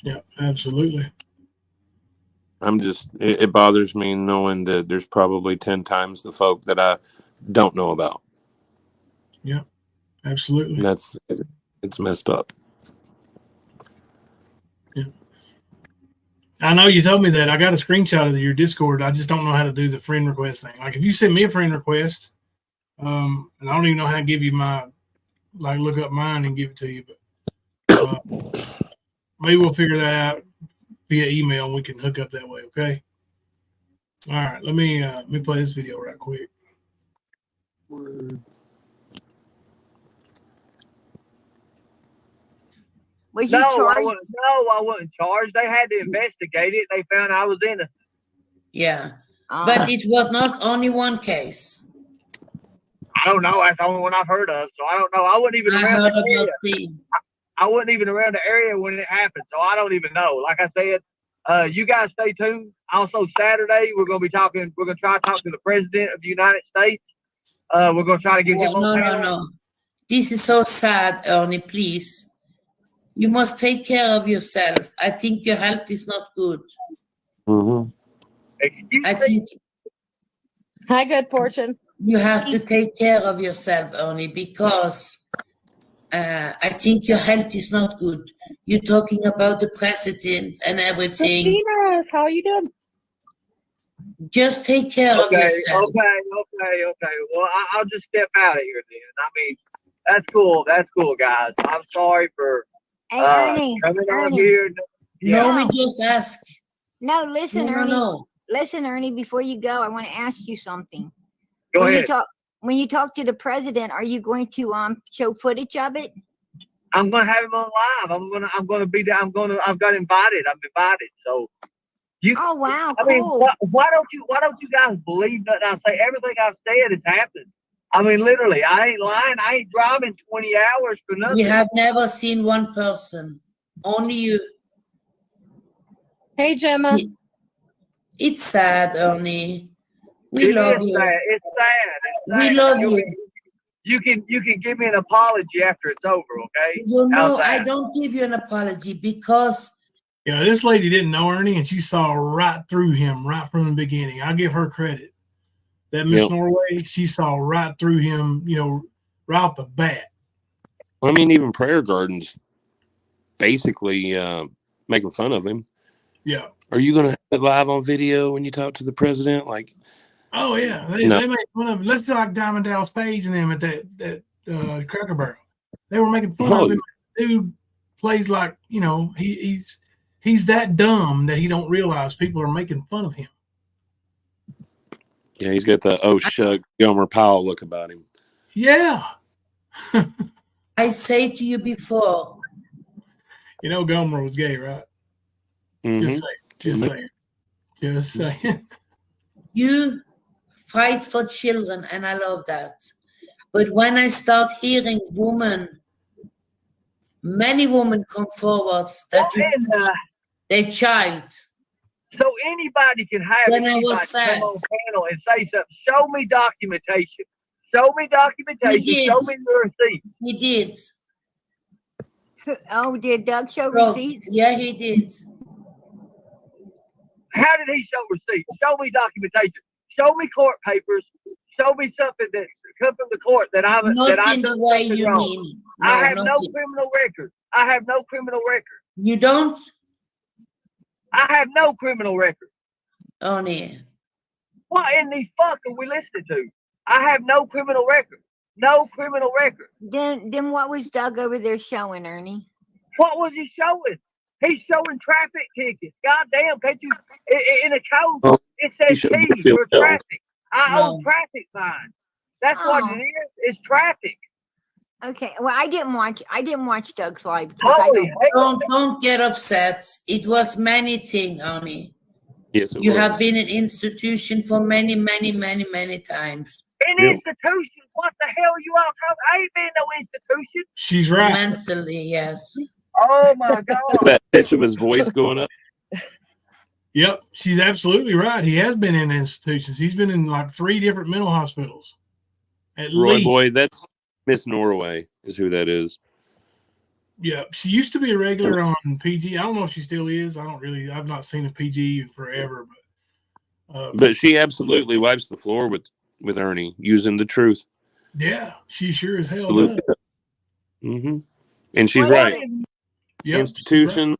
Yeah, absolutely. It bothers me knowing that there's probably 10 times the folk that I don't know about. Yeah, absolutely. It's messed up. Yeah. I know you told me that. I got a screenshot of your Discord. I just don't know how to do the friend request thing. Like if you send me a friend request, and I don't even know how to give you look up mine and give it to you, but maybe we'll figure that out via email and we can hook up that way. Okay. All right. Let me play this video right quick. Was No, you charged? I wasn't charged. They had to investigate it. They found I was innocent. Yeah. But it was not only one case. I don't know. That's the only one I've heard of. So I don't know. I wasn't even around the area. I wasn't even around the area when it happened. So I don't even know. Like I said, you guys stay tuned. Also, Saturday, we're going to be talking. We're going to try to talk to the President of the United States. We're going to try to get him on panel. No. This is so sad, Ernie. Please. You must take care of yourself. I think your health is not good. Mm-hmm. I think. Hi, good fortune. You have to take care of yourself, Ernie, because I think your health is not good. You're talking about the president and everything. Christina, how are you doing? Just take care of yourself. Okay. Well, I'll just step out of here then. I mean, that's cool, guys. I'm sorry for Ernie, coming on Ernie. here. Yeah. No, we just ask. No, listen, Ernie. No. Listen, Ernie, before you go, I want to ask you something. Go ahead. When you talk to the president, are you going to show footage of it? I'm gonna have him on live. I'm gonna be there. I've got invited. I'm invited. So Oh wow, I cool. mean, why don't you guys believe that I say everything I've said has happened? I mean, literally, I ain't lying. I ain't driving 20 hours for nothing. We have never seen one person. Only you. Hey, Gemma. It's sad, Ernie. We love you. Sad. It's sad. We love you. You can give me an apology after it's over, okay? You know, I don't give you an apology because. Yeah, this lady didn't know Ernie, and she saw right through him right from the beginning. I'll give her credit. That Miss Norway, she saw right through him, you know, right off the bat. I mean, even Prayer Garden's basically making fun of him. Yeah. Are you going to have it live on video when you talk to the president? Like, oh yeah, they made fun of him. Let's talk Diamond Dallas Page and them at that Cracker Barrel. They were making fun of him. Dude plays like, you know, he's that dumb that he don't realize people are making fun of him. Yeah, he's got the shuck Gomer Powell look about him. Yeah. I say to you before. You know Gomer was gay, right? Mm-hmm. Just saying. You fight for children, and I love that. But when I start hearing women Many women come forward that you And, their child. so anybody can have Then I anybody was sad. come on panel and say something. Show me documentation. Show me documentation. He did. Show me the receipts. He did. Oh, did Doug show So, receipts? yeah, he did. How did he show receipts? Show me documentation. Show me court papers. Show me something that's come from the court that I've Not in the done way something you wrong. mean. I have not no in- criminal record. I have no criminal record. You don't? I have no criminal record. Only. What in the fuck are we listening to? I have no criminal record. No criminal record. Then what was Doug over there showing, Ernie? What was he showing? He's showing traffic tickets. God damn, can't you? In a code, Oh, it he says showed T Brookfield for Hills. traffic. I No. owe traffic fines. That's what Oh. it is. It's traffic. Okay. Well, I didn't watch Doug's live because I Holy don't. hell. Don't get upset. It was many things, Arnie. Yes, it You was. have been in institution for many, many, many, many times. An Yeah. institution. What the hell are you all talking? I ain't been in no institution. She's right. Mentally, yes. Oh my God. That pitch of his voice going up. Yep, she's absolutely right. He has been in institutions. He's been in like 3 different mental hospitals. At Roy least. Boy, that's Miss Norway is who that is. Yeah, she used to be a regular on PG. I don't know if she still is. I've not seen a PG in forever. But she absolutely wipes the floor with Ernie using the truth. Yeah, she sure as hell Absolutely. does. Mm-hmm. And she's Well, right. Yep, Institution,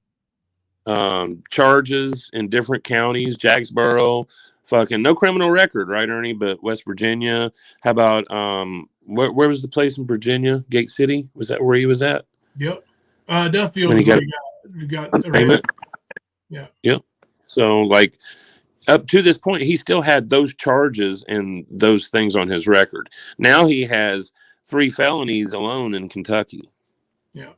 charges in different counties, Jacksboro, fucking no criminal record, right, Ernie? But West Virginia. How about where was the place in Virginia? Gate City? Was that where he was at? Yep. Duffield When he is where got you got payment. arrested. Yeah. Yep. So like up to this point, he still had those charges and those things on his record. Now he has 3 felonies alone in Kentucky. Yeah.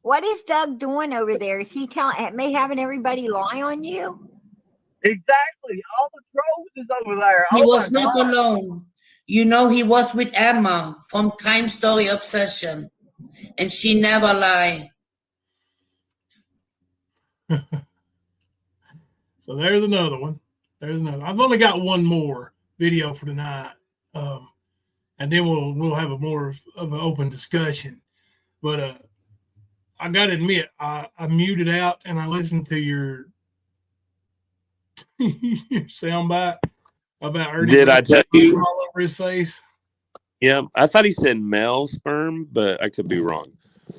What is Doug doing over there? Is he having everybody lie on you? Exactly. All the trolls is over there. He Oh was my not God. alone. You know, he was with Emma from Crime Story Obsession, and she never lied. So there's another one. I've only got one more video for tonight, and then we'll have a more of an open discussion. But I got to admit, I muted out and I listened to your your soundbite about Ernie. Did I tell you? All over his face. Yeah, I thought he said male sperm, but I could be wrong.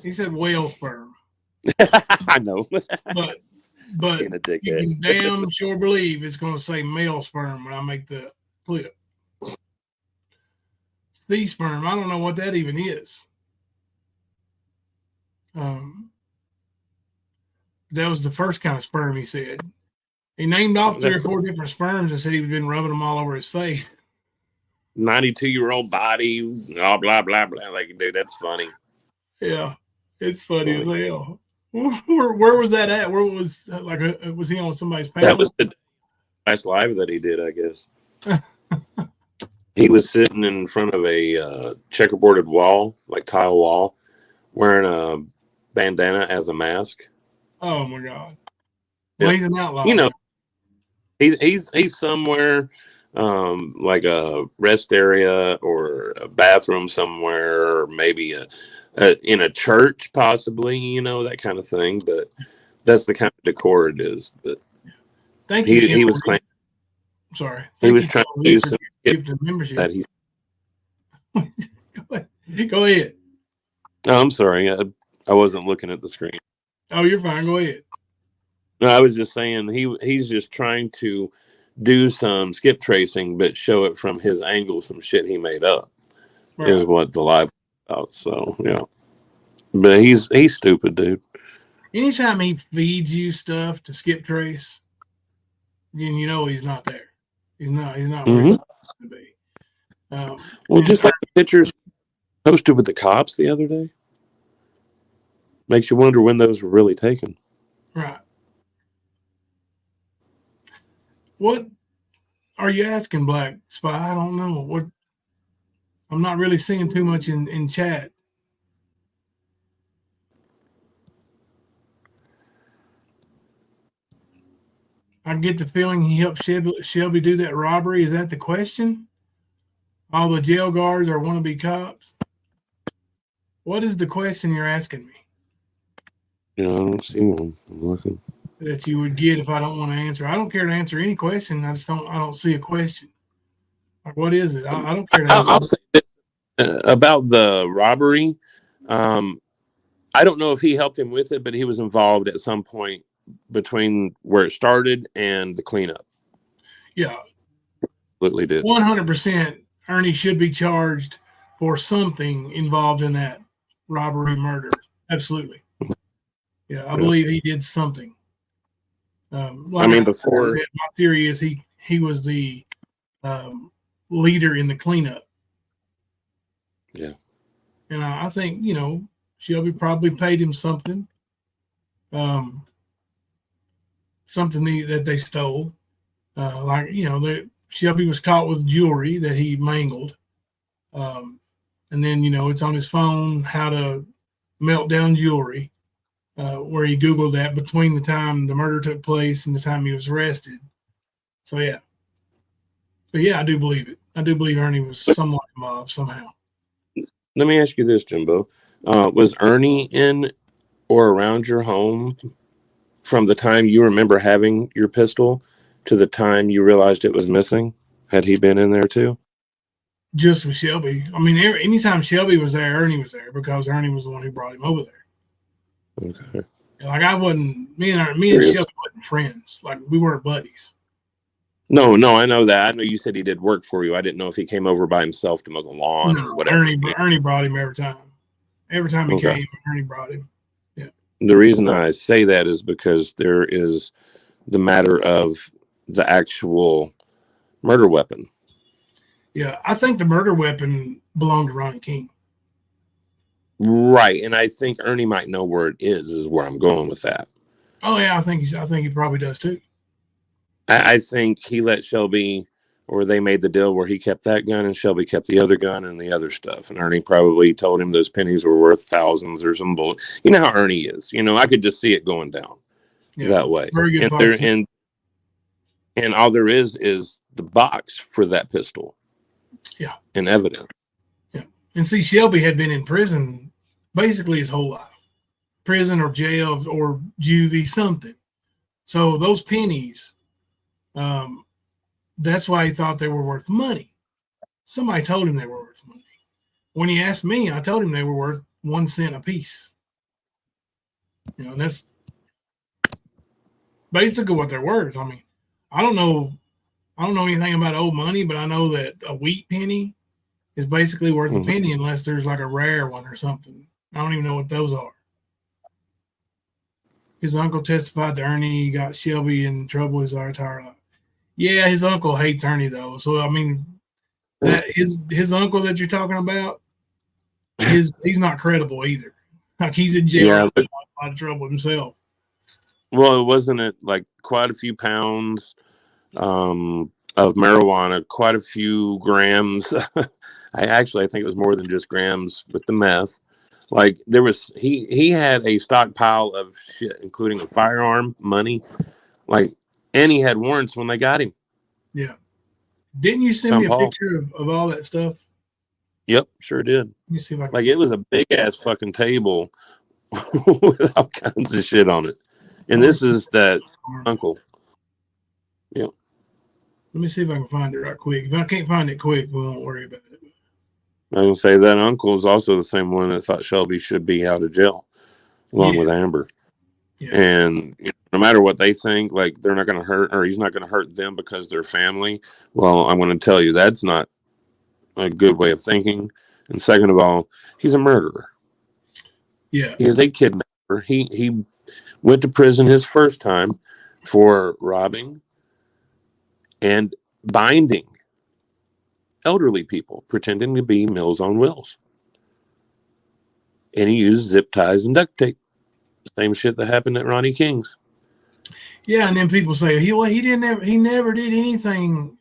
He said whale sperm. I know. But Being a you dickhead. can damn sure believe it's going to say male sperm when I make the clip. Sea sperm, I don't know what that even is. That was the first kind of sperm he said. He named off 3 or 4 different sperms and said he'd been rubbing them all over his face. 92-year-old body, blah, blah, blah, blah. Like, dude, that's funny. Yeah, it's funny as hell. Where was that at? Where was was he on somebody's panel? That was the last live that he did, I guess. He was sitting in front of a checkerboarded wall, like tile wall, wearing a bandana as a mask. Oh my God! Well, he's an outlaw. You know, he's somewhere, like a rest area or a bathroom somewhere, or maybe in a church, possibly. You know, that kind of thing. But that's the kind of decor it is. But Thank you. He was claiming. Sorry. He was trying to do some membership. that he. Go ahead. No, I'm sorry. I wasn't looking at the screen. Oh, you're fine. Go ahead. No, I was just saying he's just trying to do some skip tracing, but show it from his angle, some shit he made up. Right. Is what the live about. So yeah, but he's stupid, dude. Anytime he feeds you stuff to skip trace, then you know he's not there. He's not where he's supposed to be. Well, just like the pictures posted with the cops the other day, makes you wonder when those were really taken. Right. What are you asking, Black Spy? I don't know. What I'm not really seeing too much in chat. I get the feeling he helped Shelby do that robbery. Is that the question? All the jail guards are wannabe cops. What is the question you're asking me? Yeah, I don't see one. I'm looking. That you would get if I don't want to answer. I don't care to answer any question. I don't see a question. Like, what is it? I don't care to answer. I'll say this, about the robbery. I don't know if he helped him with it, but he was involved at some point between where it started and the cleanup. Yeah. Absolutely did. 100% Ernie should be charged for something involved in that robbery murder. Absolutely. Yeah, I believe he did something. Before my theory is he was the leader in the cleanup. Yeah. And I think, Shelby probably paid him something. Something that they stole. Shelby was caught with jewelry that he mangled. And then, it's on his phone how to melt down jewelry, where he Googled that between the time the murder took place and the time he was arrested. So, yeah. But, yeah, I do believe it. I do believe Ernie was somewhat involved somehow. Let me ask you this, Jimbo. Was Ernie in or around your home from the time you remember having your pistol to the time you realized it was missing? Had he been in there too? Just with Shelby. I mean, anytime Shelby was there, Ernie was there because Ernie was the one who brought him over there. Okay. Like I wasn't, me and Shelby wasn't friends. Like we weren't buddies. No, I know that. I know you said he did work for you. I didn't know if he came over by himself to mow the lawn or whatever. Ernie brought him every time. Every time he came, Ernie brought him. Yeah. The reason I say that is because there is the matter of the actual murder weapon. Yeah, I think the murder weapon belonged to Ronnie King. Right, and I think Ernie might know where it is where I'm going with that. Oh yeah, I think he probably does too. I think he let Shelby, or they made the deal where he kept that gun and Shelby kept the other gun and the other stuff. And Ernie probably told him those pennies were worth thousands or some bull. You know how Ernie is. I could just see it going down that way. Very good. And all there is the box for that pistol. Yeah. And evidence. Yeah. And see, Shelby had been in prison basically his whole life. Prison or jail or juvie, something. So those pennies, that's why he thought they were worth money. Somebody told him they were worth money. When he asked me, I told him they were worth 1 cent a piece. And that's basically what they're worth. I mean, I don't know anything about old money, but I know that a wheat penny is basically worth a penny unless there's like a rare one or something. I don't even know what those are. His uncle testified that Ernie got Shelby in trouble his entire life. Yeah, his uncle hates Ernie though. So I mean, that his uncle that you're talking about, he's not credible either. Like he's in jail, a lot of trouble himself. Well, wasn't it like quite a few pounds of marijuana, quite a few grams? I think it was more than just grams with the meth. Like there was, he had a stockpile of shit, including a firearm, money, and he had warrants when they got him. Yeah. Didn't you send me a picture of all that stuff? Yep, sure did. Let me see if I can. It was a big ass fucking table with all kinds of shit on it. And this is that uncle. Yep. Let me see if I can find it right quick. If I can't find it quick, we won't worry about it. I will say that uncle is also the same one that thought Shelby should be out of jail, along with Amber. Yeah. And no matter what they think, they're not going to hurt, or he's not going to hurt them because they're family. Well, I'm going to tell you that's not a good way of thinking. And second of all, he's a murderer. Yeah, he is a kidnapper. He went to prison his first time for robbing and binding elderly people, pretending to be Meals on Wheels. And he used zip ties and duct tape. Same shit that happened at Ronnie King's. Yeah, and then people say he never did anything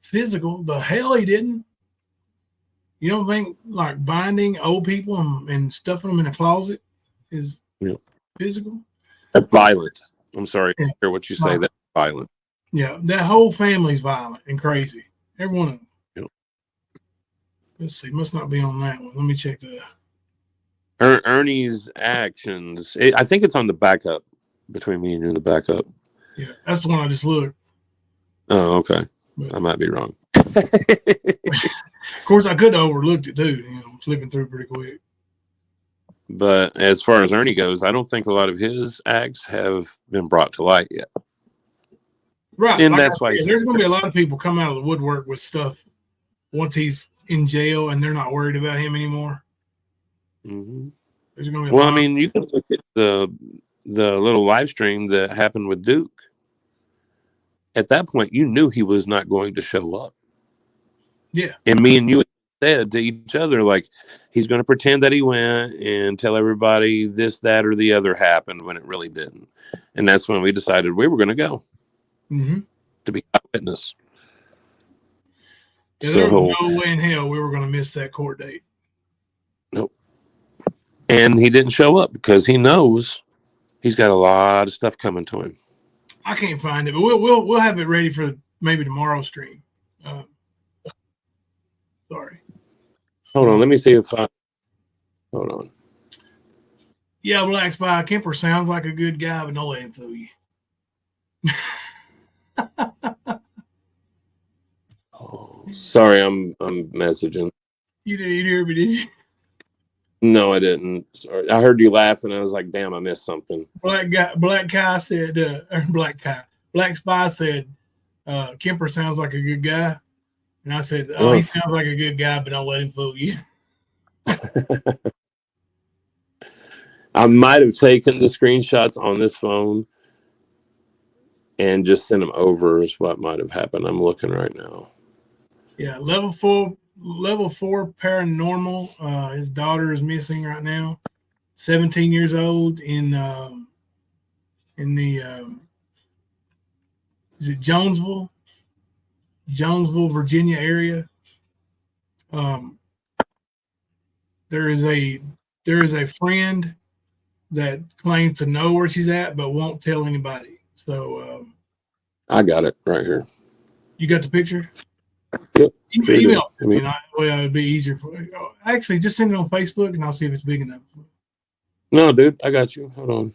physical. The hell he didn't. You don't think binding old people and stuffing them in a closet is physical? Violent. I'm sorry to hear what you say. That violent. Yeah, that whole family's violent and crazy. Every one of them. Yep. Let's see. Must not be on that one. Let me check the. Ernie's actions. I think it's on the backup. Between me and you, the backup. Yeah, that's the one I just looked. Oh, okay. But, I might be wrong. Of course, I could have overlooked it too. Flipping through pretty quick. But as far as Ernie goes, I don't think a lot of his acts have been brought to light yet. Right, and like that's why there's going to be a lot of people come out of the woodwork with stuff once he's in jail and they're not worried about him anymore. Mm-hmm. There's going to be well, I mean, you can look at the little live stream that happened with Duke. At that point, you knew he was not going to show up. Yeah. And me and you said to each other, like, he's going to pretend that he went and tell everybody this, that, or the other happened when it really didn't. And that's when we decided we were going to go to be a witness. Yeah, there was no way in hell we were going to miss that court date. Nope. And he didn't show up because he knows he's got a lot of stuff coming to him. I can't find it, but we'll have it ready for maybe tomorrow's stream. Sorry. Hold on, let me see if I. Hold on. Yeah, Black Spy Kemper sounds like a good guy, but don't let him fool you. Oh, sorry, I'm messaging. You didn't hear me, did you? No, I didn't. Sorry, I heard you laugh, and I was like, "Damn, I missed something." Black Spy said, Kemper sounds like a good guy. And I said, he sounds like a good guy, but don't let him fool you. I might have taken the screenshots on this phone and just sent them over is what might have happened. I'm looking right now. Yeah, level four paranormal. His daughter is missing right now. 17 years old in the is it Jonesville, Virginia area. There is a friend that claims to know where she's at, but won't tell anybody. So I got it right here. You got the picture? Yep. Sure email me. It would be easier for. Actually, just send it on Facebook, and I'll see if it's big enough. No, dude, I got you. Hold on.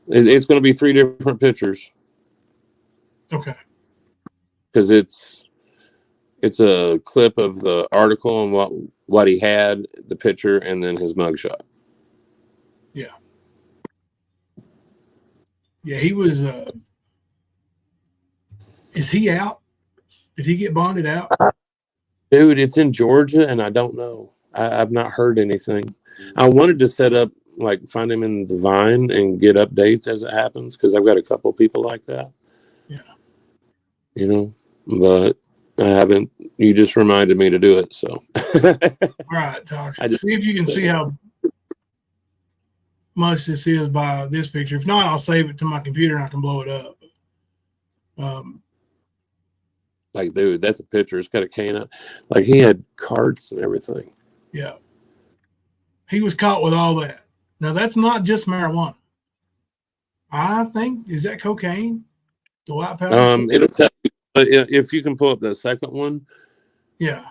It's going to be 3 different pictures. Okay. Because it's a clip of the article and what he had, the picture, and then his mugshot. Yeah. Yeah, he was. Is he out? Did he get bonded out? Dude, it's in Georgia, and I don't know. I've not heard anything. I wanted to set up, like, find him in the Vine and get updates as it happens, because I've got a couple people like that. Yeah. You know, but I haven't. You just reminded me to do it, so. All right, Talk. See if you can see how much this is by this picture. If not, I'll save it to my computer and I can blow it up. Like, dude, that's a picture. It's got a cane out. Like, he had carts and everything. Yeah. He was caught with all that. Now, that's not just marijuana. I think, is that cocaine? The white powder? It'll tell you, if you can pull up the second one. Yeah.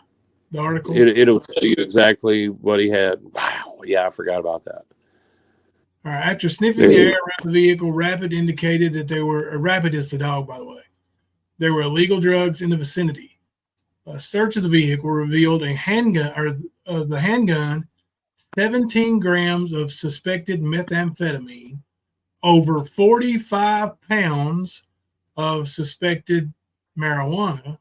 The article. It'll tell you exactly what he had. Wow. Yeah, I forgot about that. All right. After sniffing the air around the vehicle, Rapid indicated that they were, Rapid is the dog, by the way. There were illegal drugs in the vicinity. A search of the vehicle revealed a handgun, or the handgun, 17 grams of suspected methamphetamine, over 45 pounds of suspected marijuana,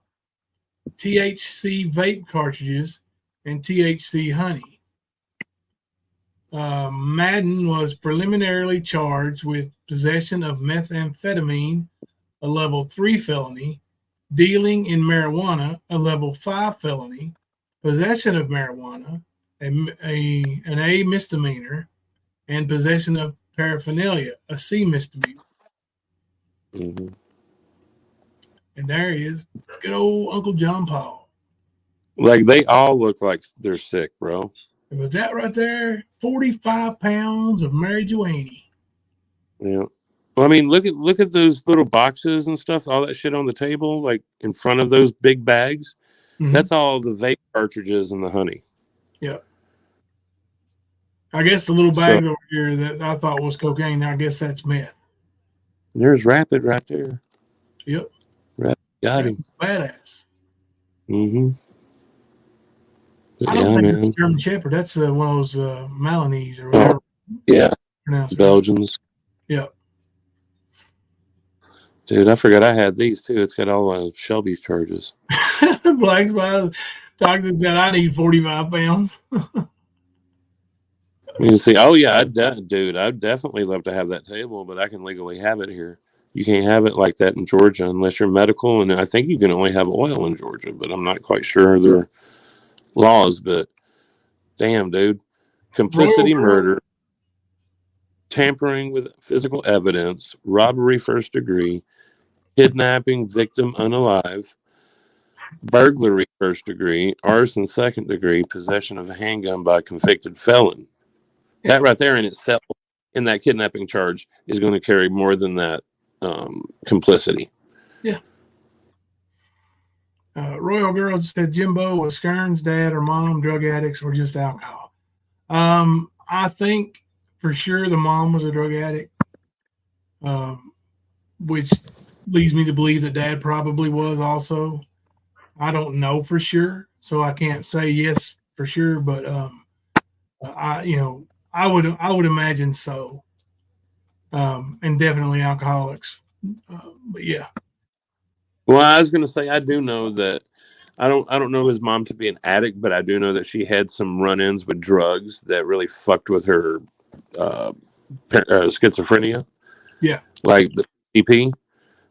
THC vape cartridges, and THC honey. Madden was preliminarily charged with possession of methamphetamine, a level 3 felony, dealing in marijuana, a level 5 felony, possession of marijuana, an A misdemeanor, and possession of paraphernalia, a C misdemeanor. Mm-hmm. And there he is, good old Uncle John Paul. Like, they all look like they're sick, bro. And with that right there, 45 pounds of marijuana. Yeah. Well, I mean, look at those little boxes and stuff, all that shit on the table, like in front of those big bags. Mhm. That's all the vape cartridges and the honey. Yeah. I guess the little So- bag over here that I thought was cocaine, I guess that's meth. There's Rapid right there. Yep. Rapid got him. Badass. Mm-hmm. I don't Yeah, think man. it's German Shepherd. That's one of those Malinese or whatever. Yeah. Pronounced it. Belgians. Yep. Dude, I forgot I had these too. It's got all Shelby's charges. Black Spy Toxic said, I need 45 pounds. You can see, oh yeah, dude, I'd definitely love to have that table, but I can legally have it here. You can't have it like that in Georgia unless you're medical, and I think you can only have oil in Georgia, but I'm not quite sure their laws. But damn, dude, complicity, murder, tampering with physical evidence, robbery first degree, kidnapping victim unalive, burglary first degree, arson second degree, possession of a handgun by convicted felon. That right there in itself, in that kidnapping charge, is going to carry more than that complicity. Yeah. Royal Girl said Jimbo was Skern's dad or mom, drug addicts, or just alcohol. I think for sure the mom was a drug addict, which leads me to believe that dad probably was also. I don't know for sure, so I can't say yes for sure, but I would imagine so, and definitely alcoholics. But yeah. Well, I was going to say I do know that I don't know his mom to be an addict, but I do know that she had some run-ins with drugs that really fucked with her schizophrenia. Yeah, like the PCP,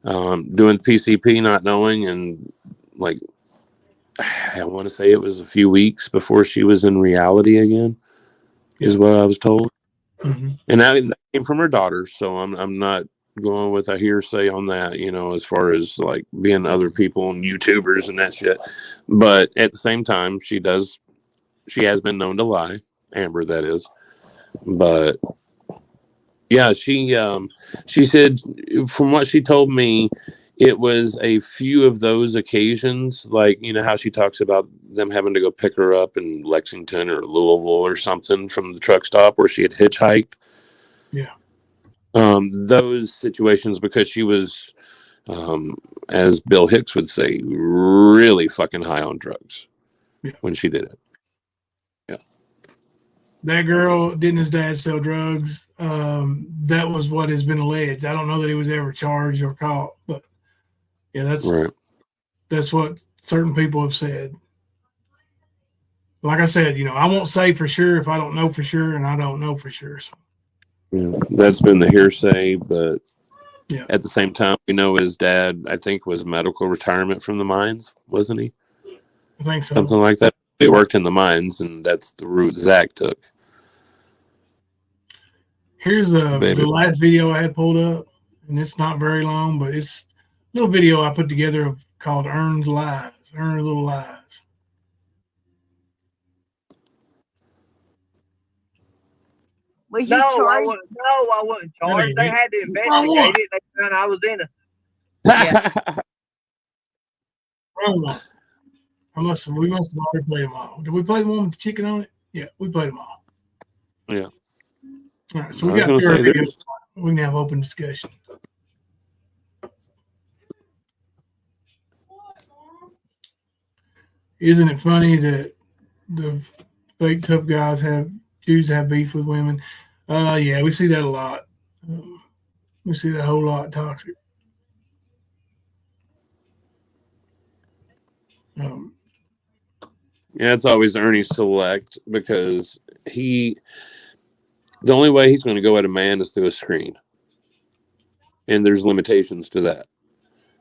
doing PCP, not knowing, and like I want to say it was a few weeks before she was in reality again, is what I was told. Mm-hmm. And that came from her daughter, so I'm not going with a hearsay on that, as far as like being other people and YouTubers and that shit. But at the same time, she has been known to lie, Amber, that is. But yeah, she said, from what she told me, it was a few of those occasions, like, how she talks about them having to go pick her up in Lexington or Louisville or something from the truck stop where she had hitchhiked. Yeah. Those situations, because she was, as Bill Hicks would say, really fucking high on drugs when she did it. Yeah. That girl, didn't his dad sell drugs? That was what has been alleged. I don't know that he was ever charged or caught, but yeah, that's what certain people have said. Like I said, I won't say for sure if I don't know for sure, and I don't know for sure. So. Yeah, that's been the hearsay, but yeah. At the same time, we know his dad, I think, was medical retirement from the mines, wasn't he? I think so. Something like that. He worked in the mines, and that's the route Zach took. Here's the last video I had pulled up, and it's not very long, but it's a little video I put together called Earn's Lies. Earn Little Lies. Was you No, charged? I wasn't charged. They had to investigate it. They found I was innocent. Wrong one. We must have already played them all. Did we play the one with the chicken on it? Yeah, we played them all. Yeah. All right, so we got 30 videos. We can have open discussion. Isn't it funny that the fake tough guys choose to have beef with women? Yeah, we see that a lot. We see that a whole lot. Toxic. Yeah, it's always Ernie Select, because the only way he's going to go at a man is through a screen. And there's limitations to that.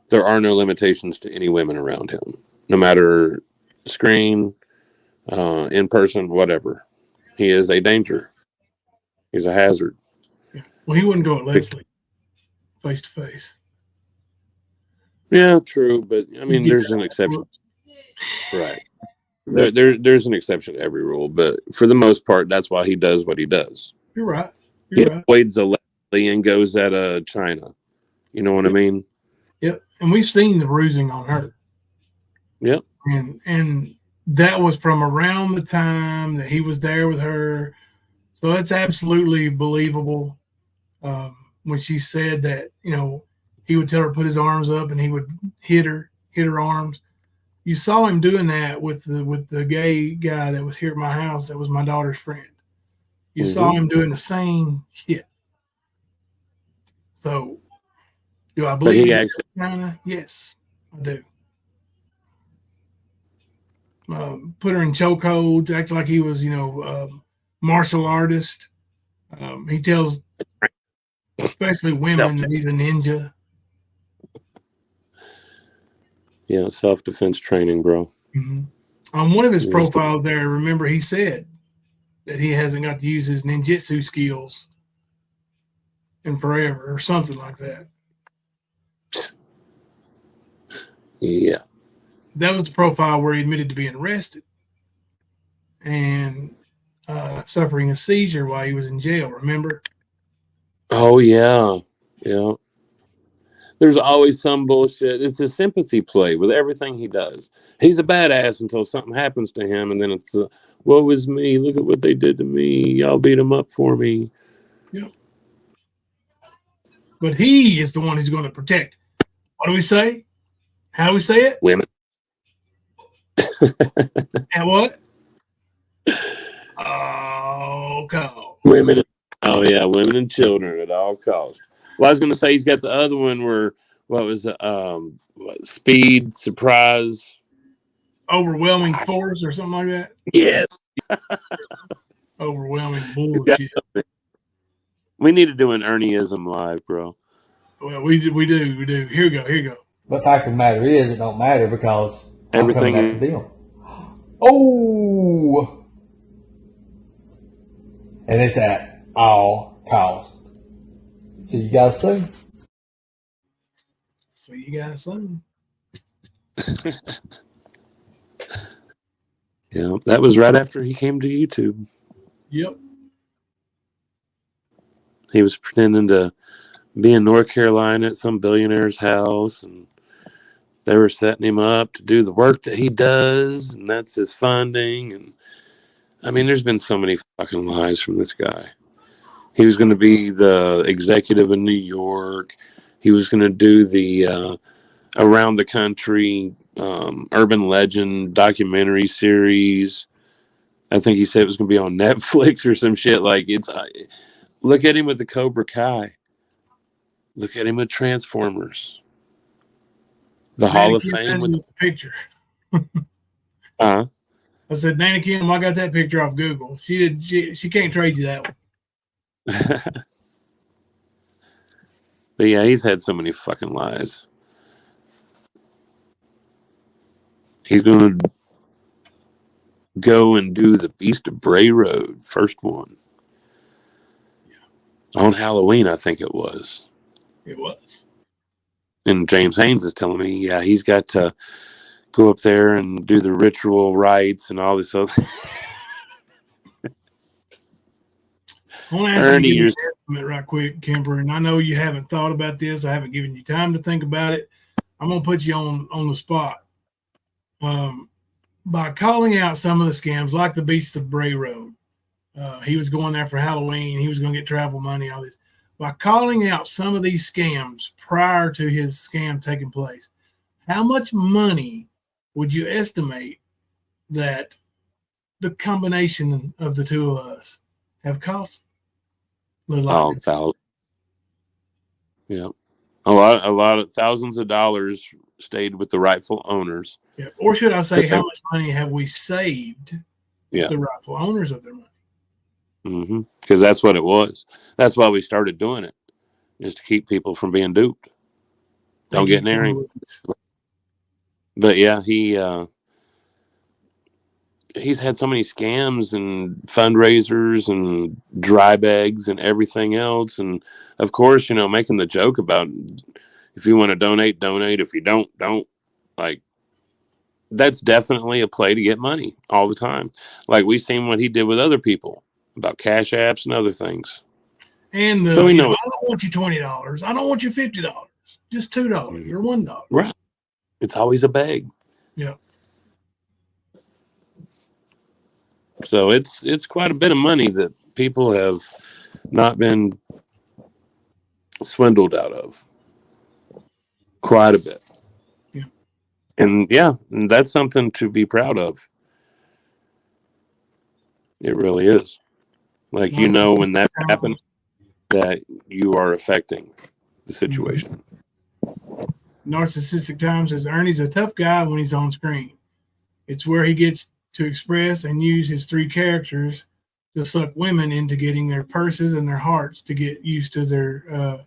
There are no limitations to any women around him, no matter screen, in person, whatever. He is a danger. He's a hazard. Well, he wouldn't go at Leslie face to face. Yeah, true, but I mean, there's an exception. Right. There's an exception to every rule, but for the most part, that's why he does what he does. You're right. He avoids a and goes out of China. You know what I mean? Yep. And we've seen the bruising on her. Yep. And that was from around the time that he was there with her. So it's absolutely believable. When she said that, he would tell her to put his arms up and he would hit her arms. You saw him doing that with the gay guy that was here at my house. That was my daughter's friend. You saw him doing the same shit. So, do I believe China? Yes, I do. Put her in chokeholds, act like he was, martial artist. He tells, especially women, that he's a ninja. Yeah, self-defense training, bro. Mm-hmm. On one of his profiles there, remember he said that he hasn't got to use his ninjutsu skills in forever or something like that. Yeah. That was the profile where he admitted to being arrested and suffering a seizure while he was in jail, remember? Oh, yeah. Yeah. There's always some bullshit. It's a sympathy play with everything he does. He's a badass until something happens to him, and then it's, woe is me. Look at what they did to me. Y'all beat him up for me. Yep. But he is the one who's going to protect. What do we say? How do we say it? Women. And what? Oh, God. Women. Oh, yeah. Women and children at all costs. Well, I was going to say he's got the other one where, what was it? Speed, surprise. Overwhelming force or something like that? Yes. Overwhelming bullshit. We need to do an Ernieism live, bro. Well, we do. Here we go. But fact of the matter is, it don't matter because everything I'm coming after them. Oh! And it's at all costs. See you guys soon. Yeah, that was right after he came to YouTube. Yep. He was pretending to be in North Carolina at some billionaire's house, and they were setting him up to do the work that he does, and that's his funding. And I mean, there's been so many fucking lies from this guy. He was going to be the executive in New York. He was going to do the around the country urban legend documentary series. I think he said it was going to be on Netflix or some shit. Like, it's look at him with the Cobra Kai. Look at him with Transformers. The Hall of Fame with the picture. I said, Nana Kim, I got that picture off Google. She can't trade you that one. But yeah, he's had so many fucking lies. He's going to go and do the Beast of Bray Road, first one. On Halloween, I think it was. It was. And James Haynes is telling me, yeah, he's got to go up there and do the ritual rites and all this other. I want to ask you right quick, Kemper, and I know you haven't thought about this. I haven't given you time to think about it. I'm going to put you on the spot. By calling out some of the scams, like the Beast of Bray Road, he was going there for Halloween. He was going to get travel money, all this. By calling out some of these scams prior to his scam taking place, how much money would you estimate that the combination of the two of us have cost? Thousands. Yeah. A lot of thousands of dollars stayed with the rightful owners. Yeah. Or should I say, how much money have we saved the rightful owners of their money? Mm-hmm. Because that's what it was. That's why we started doing it, is to keep people from being duped. Don't get near him. But yeah, he's had so many scams and fundraisers and dry bags and everything else. And of course, making the joke about if you want to donate. If you don't. Like, that's definitely a play to get money all the time. Like, we've seen what he did with other people about cash apps and other things. And So we know I don't want you $20. I don't want you $50. Just $2 or $1. Right. It's always a bag. Yeah. So it's quite a bit of money that people have not been swindled out of. Quite a bit. Yeah. And and that's something to be proud of. It really is. Like, you know, when that happens, that you are affecting the situation. Narcissistic Times says Ernie's a tough guy when he's on screen. It's where he gets to express and use his 3 characters to suck women into getting their purses and their hearts to get used to their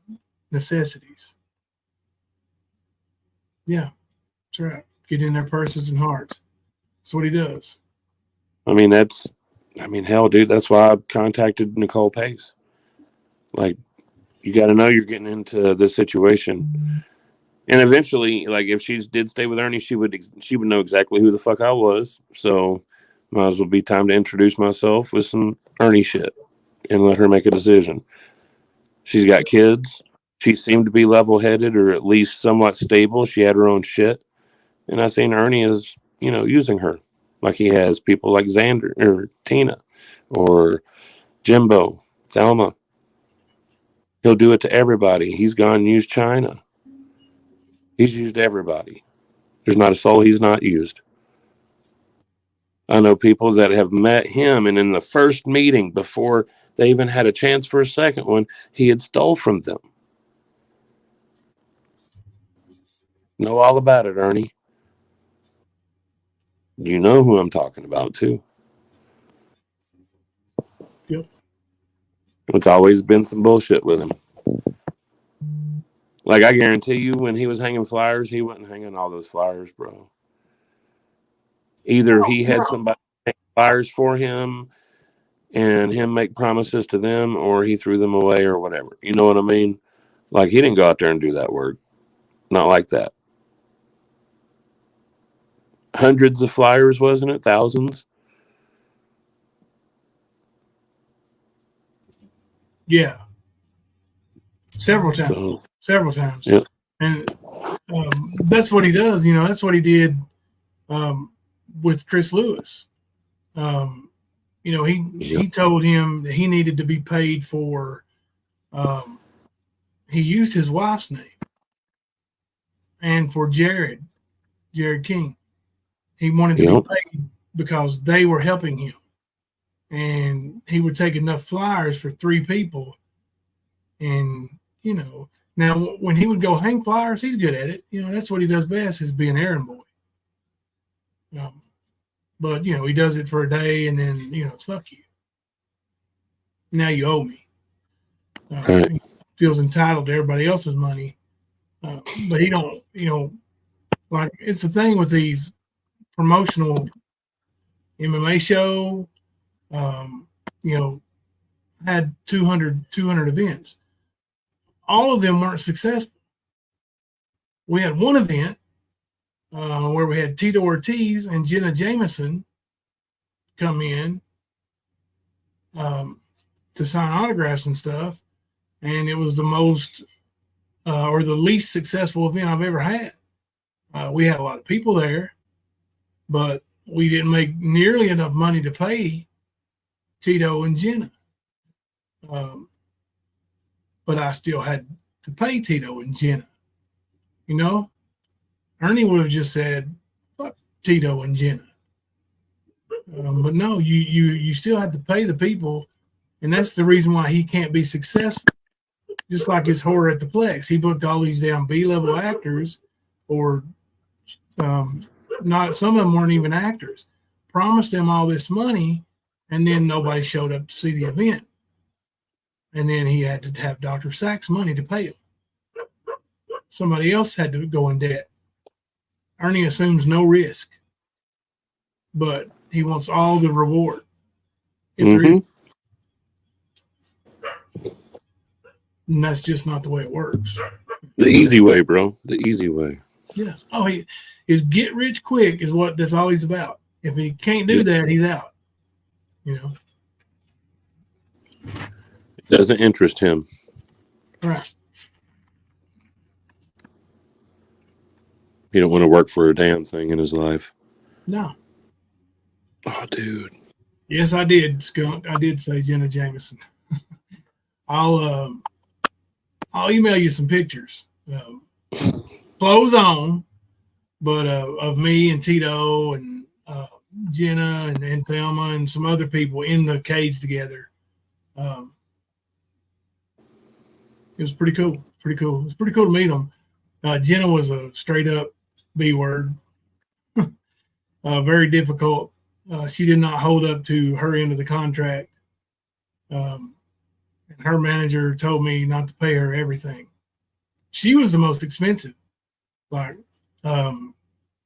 necessities. Yeah, that's right. Get in their purses and hearts. That's what he does. I mean, hell, dude, that's why I contacted Nicole Pace. Like, you got to know you're getting into this situation. And eventually, like, if she did stay with Ernie, she would know exactly who the fuck I was. So might as well be time to introduce myself with some Ernie shit and let her make a decision. She's got kids. She seemed to be level-headed or at least somewhat stable. She had her own shit. And I seen Ernie as, using her. Like he has people like Xander or Tina or Jimbo, Thelma. He'll do it to everybody. He's gone and used China. He's used everybody. There's not a soul he's not used. I know people that have met him, and in the first meeting, before they even had a chance for a second one, he had stole from them. Know all about it, Ernie. You know who I'm talking about, too. Yep. It's always been some bullshit with him. Like, I guarantee you, when he was hanging flyers, he wasn't hanging all those flyers, bro. Either he had somebody hang flyers for him and him make promises to them, or he threw them away or whatever. You know what I mean? Like, he didn't go out there and do that work. Not like that. Hundreds of flyers, wasn't it? Thousands? Yeah. Several times. Yeah. And that's what he does. That's what he did with Chris Lewis. He told him that he needed to be paid for, he used his wife's name, and for Jared King. He wanted to be paid because they were helping him. And he would take enough flyers for 3 people. And, now when he would go hang flyers, he's good at it. That's what he does best, is be an errand boy. But, he does it for a day and then, it's fuck you. Now you owe me. He feels entitled to everybody else's money. But he don't, like, it's the thing with these promotional MMA show, had 200 events. All of them weren't successful. We had one event where we had Tito Ortiz and Jenna Jameson come in to sign autographs and stuff, and it was the most or the least successful event I've ever had. We had a lot of people there, but we didn't make nearly enough money to pay Tito and Jenna. But I still had to pay Tito and Jenna. Ernie would have just said, fuck Tito and Jenna. But no, you still have to pay the people, and that's the reason why he can't be successful. Just like his horror at the Plex. He booked all these damn B-level actors, or not, some of them weren't even actors. Promised them all this money, and then nobody showed up to see the event. And then he had to have Dr. Sachs money to pay him. Somebody else had to go in debt. Ernie assumes no risk, but he wants all the reward. And that's just not the way it works. The easy way, bro. The easy way. Yeah. Oh, he is get rich quick is what that's all he's about. If he can't do that, he's out. Doesn't interest him. Right. He don't want to work for a damn thing in his life. No. Oh, dude. Yes, I did, Skunk. I did say Jenna Jameson. I'll email you some pictures. Clothes on, but of me and Tito and Jenna and Thelma and some other people in the cage together. It was pretty cool. Pretty cool. It was pretty cool to meet them. Jenna was a straight up B word. Very difficult. She did not hold up to her end of the contract. And her manager told me not to pay her everything. She was the most expensive. Like,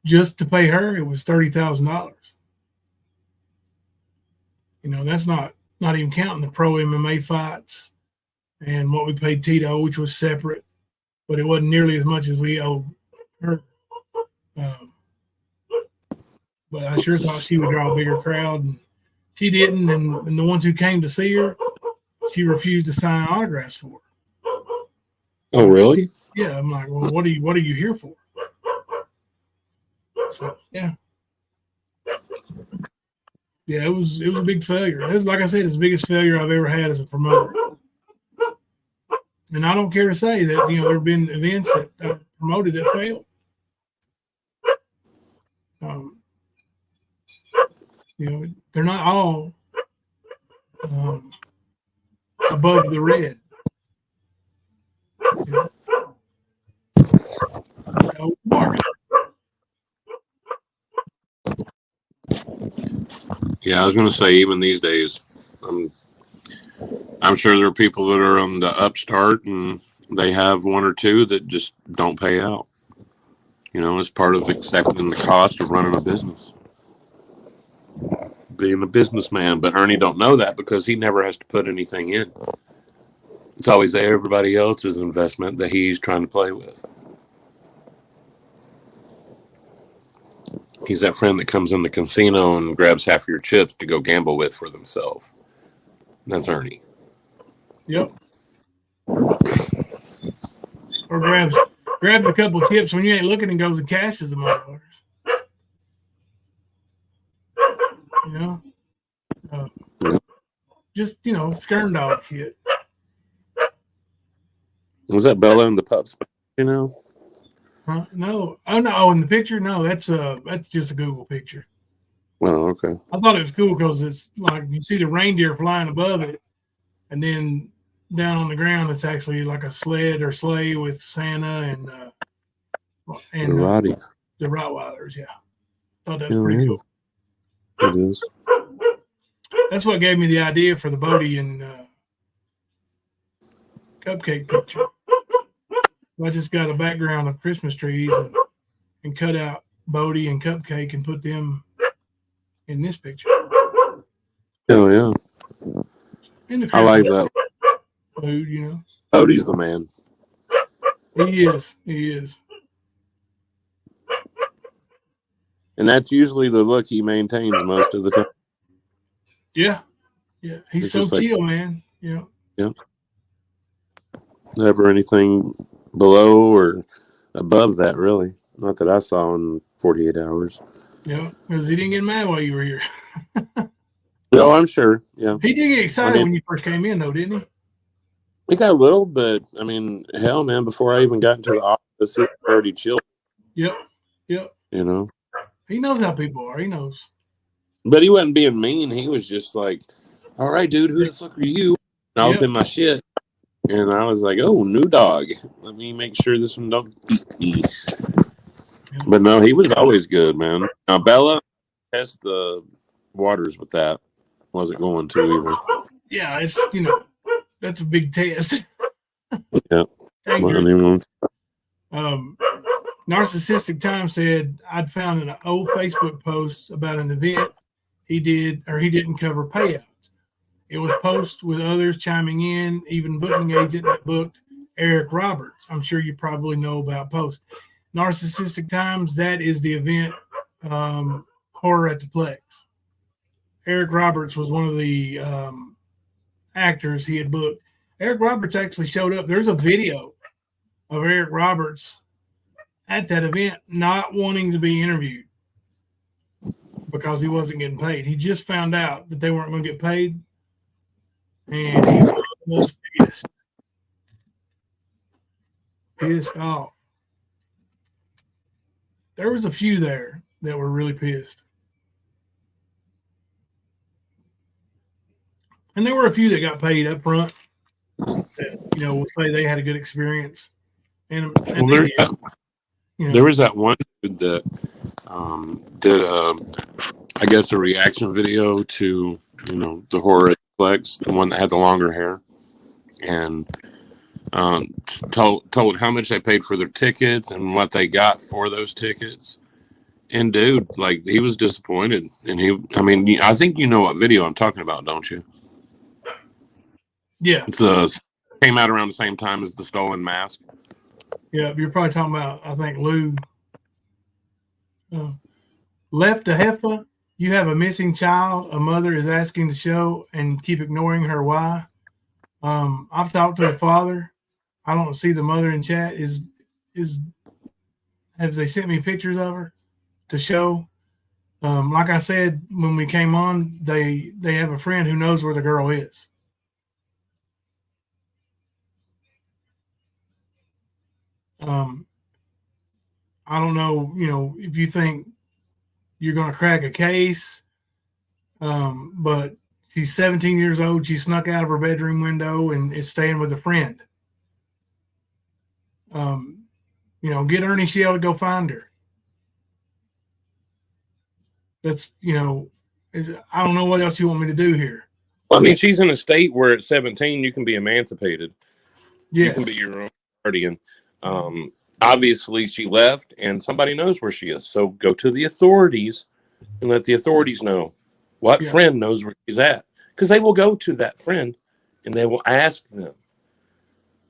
just to pay her, it was $30,000. You know, that's not even counting the pro MMA fights and what we paid Tito, which was separate, but it wasn't nearly as much as we owed her. But I sure thought she would draw a bigger crowd, and she didn't. And the ones who came to see her, she refused to sign autographs for. Oh, really? Yeah, I'm like, well, what are you here for? So yeah, it was a big failure. It was, like I said, it's the biggest failure I've ever had as a promoter. And I don't care to say that, you know, there have been events that I've promoted that failed. You know, they're not all above the red. You know? Yeah, I was going to say, even these days, I'm sure there are people that are on the upstart and they have one or two that just don't pay out. You know, it's part of accepting the cost of running a business, being a businessman. But Ernie don't know that because he never has to put anything in. It's always everybody else's investment that he's trying to play with. He's that friend that comes in the casino and grabs half of your chips to go gamble with for themselves. That's Ernie. Yep. Or grabs a couple of chips when you ain't looking and goes and cashes the motherfuckers. You know? Just, you know, skirm dog shit. Was that Bella and the pups? You know? Huh? No. Oh no, in the picture? No, that's just a Google picture. Oh, okay. I thought it was cool because it's like you see the reindeer flying above it, and then down on the ground it's actually like a sled or sleigh with Santa and the Rotties. The Rottweilers, yeah. Thought that was pretty cool. It is. That's what gave me the idea for the Bodie and cupcake picture. I just got a background of Christmas trees and cut out Bodie and cupcake and put them in this picture. Oh yeah. I like that. Food, you know. Bodie's the man. He is. And that's usually the look he maintains most of the time. Yeah. He's so chill, man. Yeah. Never anything below or above that, really. Not that I saw in 48 hours. Yeah, because he didn't get mad while you were here. No, I'm sure. Yeah. He did get excited when you first came in, though, didn't he? He got a little, but I mean, hell, man, before I even got into the office, he already chilled. Yep. You know? He knows how people are. He knows. But he wasn't being mean. He was just like, all right, dude, who the fuck are you? And I'll open my shit. And I was like, oh, new dog. Let me make sure this one don't beat me. But no, he was always good, man. Now, Bella, test the waters with that. Wasn't going to either. Yeah, it's, you know, that's a big test. Yeah. Narcissistic Time said, I'd found an old Facebook post about an event he did or he didn't cover payouts. It was posted with others chiming in, even booking agent that booked Eric Roberts. I'm sure you probably know about post. Narcissistic Times, that is the event Horror at the Plex. Eric Roberts was one of the actors he had booked. Eric Roberts actually showed up. There's a video of Eric Roberts at that event not wanting to be interviewed because he wasn't getting paid. He just found out that they weren't going to get paid, and he was pissed. Pissed off. There was a few there that were really pissed. And there were a few that got paid up front that, will say they had a good experience. And Well, there was that one dude that did I guess a reaction video to the horror flex, the one that had the longer hair, and told how much they paid for their tickets and what they got for those tickets. And dude, like, he was disappointed. And I think you know what video I'm talking about, don't you? Yeah. It's came out around the same time as the stolen mask. Yeah, you're probably talking about, I think, Lou. Left to Heffa, you have a missing child. A mother is asking to show and keep ignoring her why. I've talked to the father. I don't see the mother in chat. Have they sent me pictures of her to show? Like I said when we came on, they have a friend who knows where the girl is. I don't know, if you think you're going to crack a case, but she's 17 years old. She snuck out of her bedroom window and is staying with a friend. Get Ernie Shell to go find her. That's, I don't know what else you want me to do here. Well, I mean, she's in a state where at 17 you can be emancipated. Yes. You can be your own guardian. Obviously, she left, and somebody knows where she is. So go to the authorities and let the authorities know what friend knows where she's at, because they will go to that friend and they will ask them.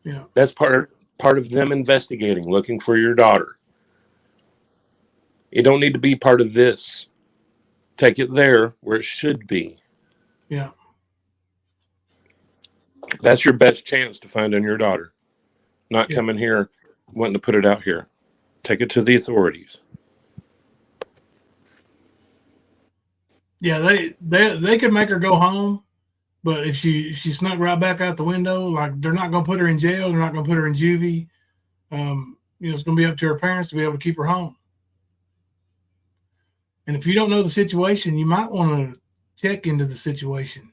Yeah, that's part of them investigating, looking for your daughter. It don't need to be part of this. Take it there where it should be. Yeah. That's your best chance to find your daughter. Not coming here wanting to put it out here. Take it to the authorities. Yeah, they could make her go home, but if she snuck right back out the window, like, they're not going to put her in jail. They're not going to put her in juvie. It's going to be up to her parents to be able to keep her home. And if you don't know the situation, you might want to check into the situation.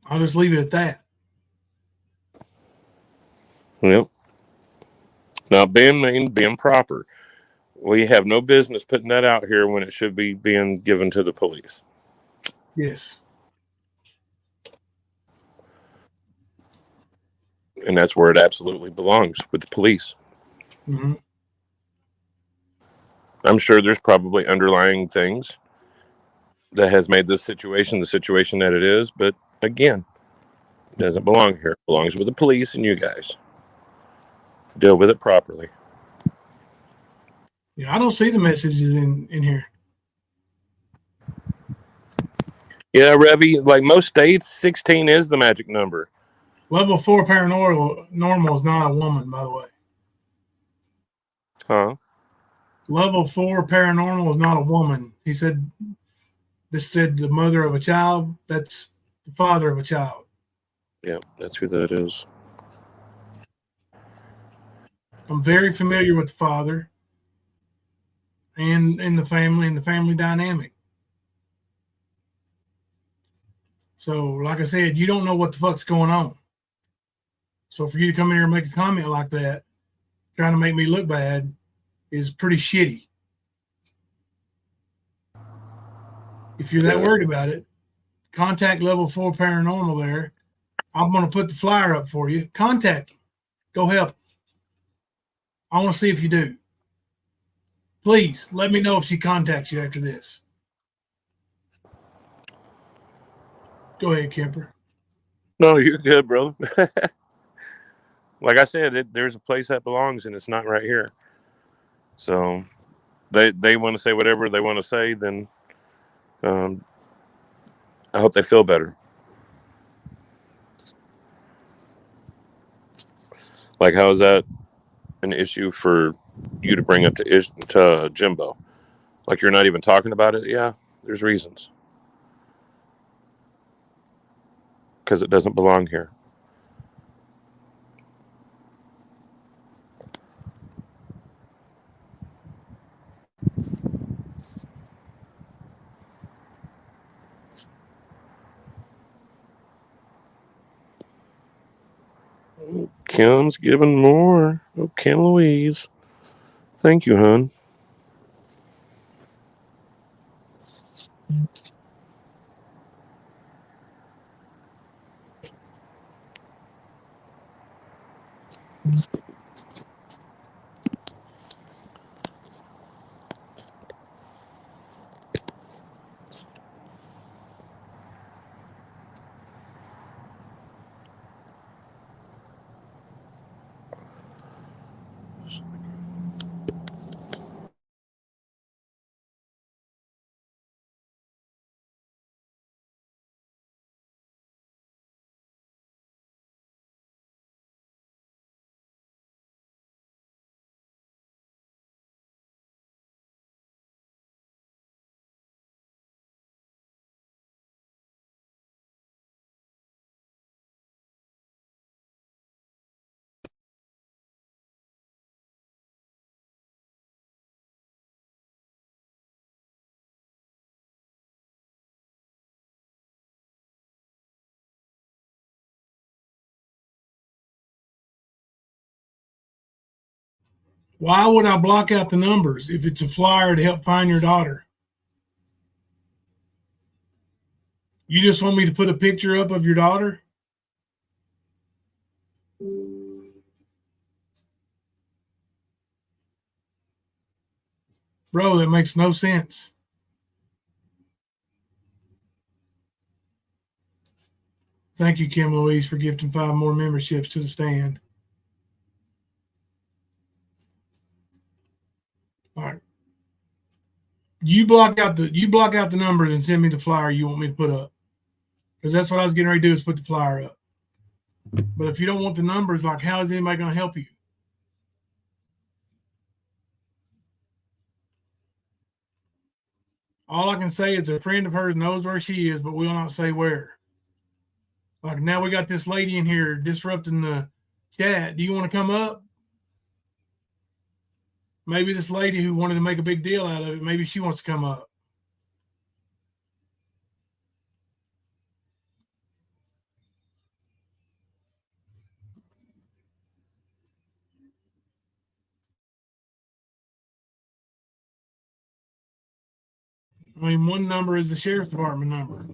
I'll just leave it at that. Yep. Now, being proper, we have no business putting that out here when it should be being given to the police. Yes. And that's where it absolutely belongs, with the police. Mm-hmm. I'm sure there's probably underlying things that has made this situation the situation that it is, but again, it doesn't belong here. It belongs with the police and you guys. Deal with it properly. Yeah, I don't see the messages in here. Yeah, Revy, like most states, 16 is the magic number. Level 4 paranormal is not a woman, by the way. Huh? Level 4 paranormal is not a woman. This said the mother of a child. That's the father of a child. Yeah, that's who that is. I'm very familiar with the father and the family dynamic. So, like I said, you don't know what the fuck's going on. So for you to come in here and make a comment like that, trying to make me look bad, is pretty shitty. If you're that worried about it, contact Level 4 Paranormal there. I'm going to put the flyer up for you. Contact them. Go help them. I want to see if you do. Please let me know if she contacts you after this. Go ahead, Kemper. No, you're good, brother. Like I said, there's a place that belongs, and it's not right here. So they want to say whatever they want to say, then I hope they feel better. Like, how is that an issue for you to bring up to Jimbo? Like, you're not even talking about it? Yeah, there's reasons. Because it doesn't belong here. Kim's giving more. Oh, Kim Louise. Thank you, hon. Why would I block out the numbers if it's a flyer to help find your daughter? You just want me to put a picture up of your daughter? Bro, that makes no sense. Thank you, Kim Louise, for gifting 5 more memberships to the stand. All right. You block out the numbers and send me the flyer you want me to put up. Because that's what I was getting ready to do, is put the flyer up. But if you don't want the numbers, like, how is anybody going to help you? All I can say is a friend of hers knows where she is, but we will not say where. Like, now we got this lady in here disrupting the chat. Do you want to come up? Maybe this lady who wanted to make a big deal out of it, maybe she wants to come up. I mean, one number is the sheriff's department number.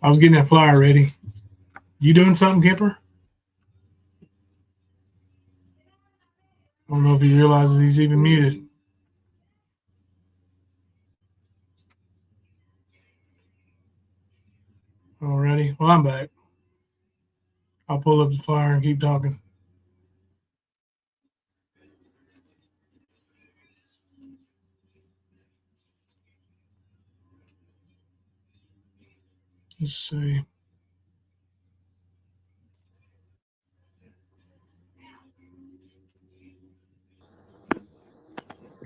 I was getting that flyer ready. You doing something, Kipper? I don't know if he realizes he's even muted. Alrighty. Well, I'm back. I'll pull up the flyer and keep talking. Let's see.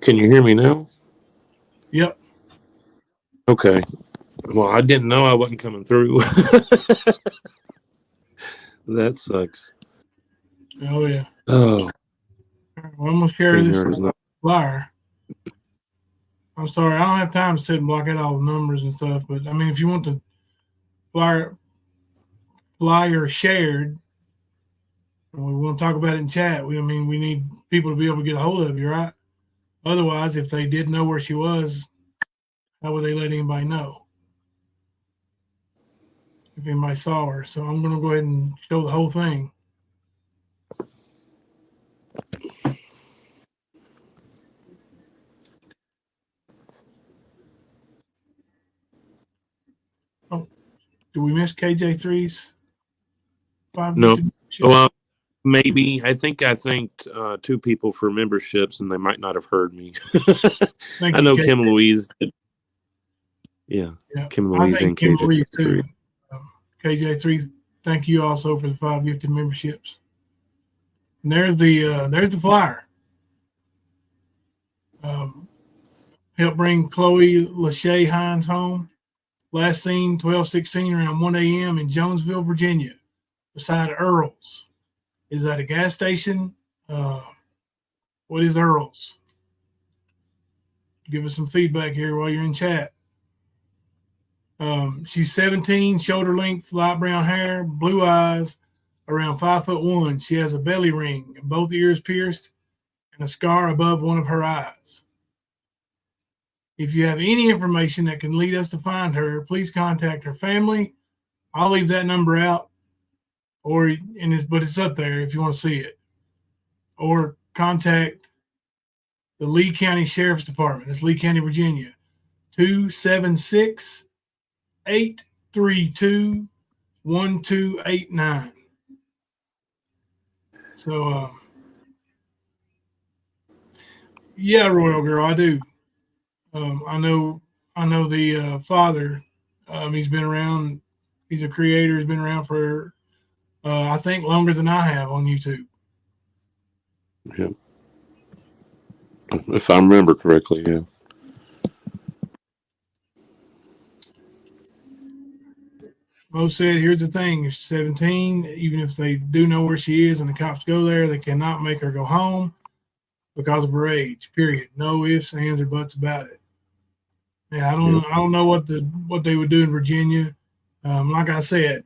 Can you hear me now? Yep. Okay. Well, I didn't know I wasn't coming through. That sucks. Oh, yeah. Oh. Well, I'm going to share this Not... flyer. I'm sorry. I don't have time to sit and block out all the numbers and stuff. But, I mean, if you want the flyer shared, and we want to talk about it in chat, we need people to be able to get a hold of you, right? Otherwise, if they did know where she was, how would they let anybody know? If anybody saw her. So I'm going to go ahead and show the whole thing. Oh, do we miss KJ3's 5 No. gifted memberships? Well, maybe. I think I thanked 2 people for memberships, and they might not have heard me. I know Kim Louise did. Yeah. Kim Louise and KJ3. KJ3, thank you also for the 5 gifted memberships. And there's the flyer. Help bring Chloe Lachey Hines home. Last seen 12/16 around 1 a.m. in Jonesville, Virginia, beside Earl's. Is that a gas station? What is Earl's? Give us some feedback here while you're in chat. She's 17, shoulder length, light brown hair, blue eyes, around 5'1". She has a belly ring and both ears pierced and a scar above one of her eyes. If you have any information that can lead us to find her, please contact her family. I'll leave that number out, but it's up there if you want to see it. Or contact the Lee County Sheriff's Department. It's Lee County, Virginia. 276-832-1289. So, yeah, Royal Girl, I do. I know the father. He's been around. He's a creator. He's been around for, I think, longer than I have on YouTube. Yeah. If I remember correctly, yeah. Mo said, here's the thing. She's 17. Even if they do know where she is and the cops go there, they cannot make her go home because of her age, period. No ifs, ands, or buts about it. Yeah, I don't know what they would do in Virginia. Like I said,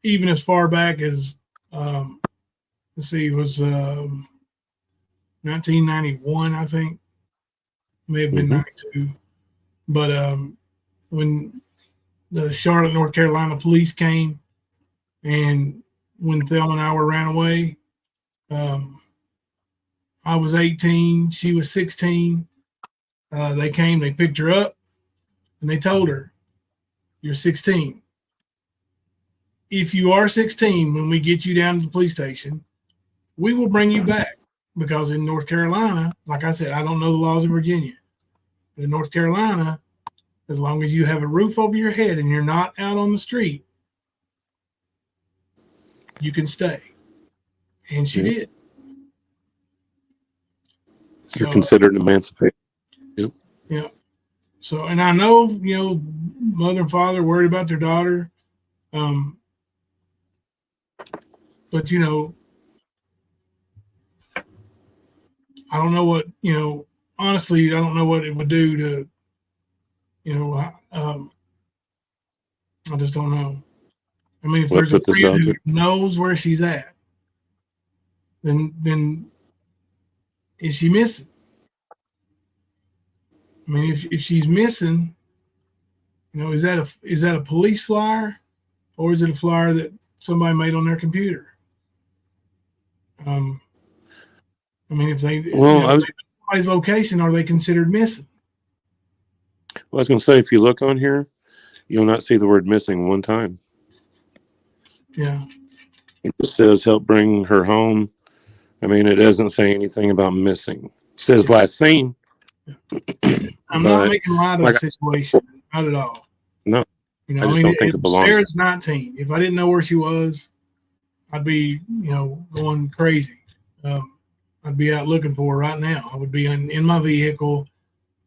even as far back as let's see, it was 1991, I think. May have been 92. But when the Charlotte, North Carolina police came, and when Thelma and I ran away, I was 18, she was 16. They came, they picked her up, and they told her, "You're 16. If you are 16, when we get you down to the police station, we will bring you back." Because in North Carolina, like I said, I don't know the laws in Virginia. But in North Carolina, as long as you have a roof over your head and you're not out on the street, you can stay. And she did. You're considered emancipated. Yep. Yeah. So, and I know, mother and father worried about their daughter. But, I don't know what, honestly, I don't know what it would do to, I just don't know. I mean, if there's a friend who knows where she's at, then is she missing? I mean, if she's missing, is that a police flyer? or is it a flyer that somebody made on their computer? I mean, if they, somebody's location, are they considered missing? Well, I was going to say, if you look on here, you'll not see the word missing one time. Yeah. It just says help bring her home. I mean, it doesn't say anything about missing. It says last seen. I'm not making light of the situation. Not at all. No. You know, I just don't think it belongs. Sarah's 19. If I didn't know where she was, I'd be, going crazy. I'd be out looking for her right now. I would be in my vehicle,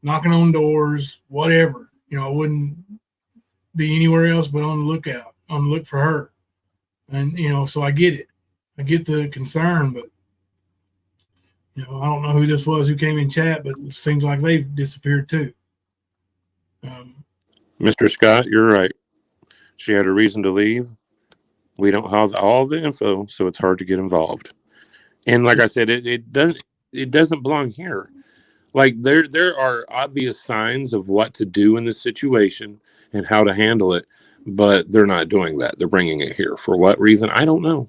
knocking on doors, whatever. I wouldn't be anywhere else but on the lookout, on the look for her. And, so I get it. I get the concern, but, I don't know who this was who came in chat, but it seems like they've disappeared too. Mr. Scott, you're right. She had a reason to leave. We don't have all the info, so it's hard to get involved. And like I said, it doesn't belong here. Like there are obvious signs of what to do in this situation and how to handle it, but they're not doing that. They're bringing it here. For what reason? I don't know.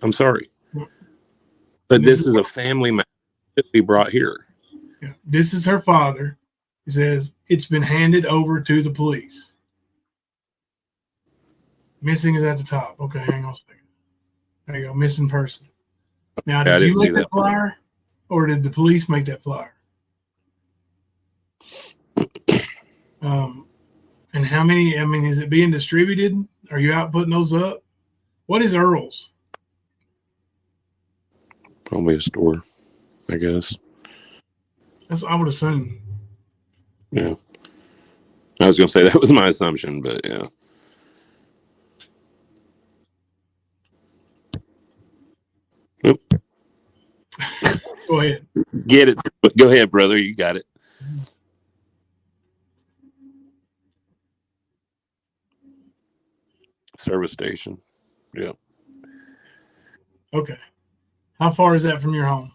I'm sorry. But this is a family matter that we brought here. Yeah. This is her father. He says it's been handed over to the police. Missing is at the top. Okay, hang on a second. There you go. Missing person. Now, did you make that flyer, or did the police make that flyer? And how many? I mean, is it being distributed? Are you out putting those up? What is Earl's? Probably a store, I guess. I would assume. Yeah. I was going to say that was my assumption, but yeah. Oop. Go ahead. Get it. Go ahead, brother. You got it. Service station. Yeah. Okay. How far is that from your home?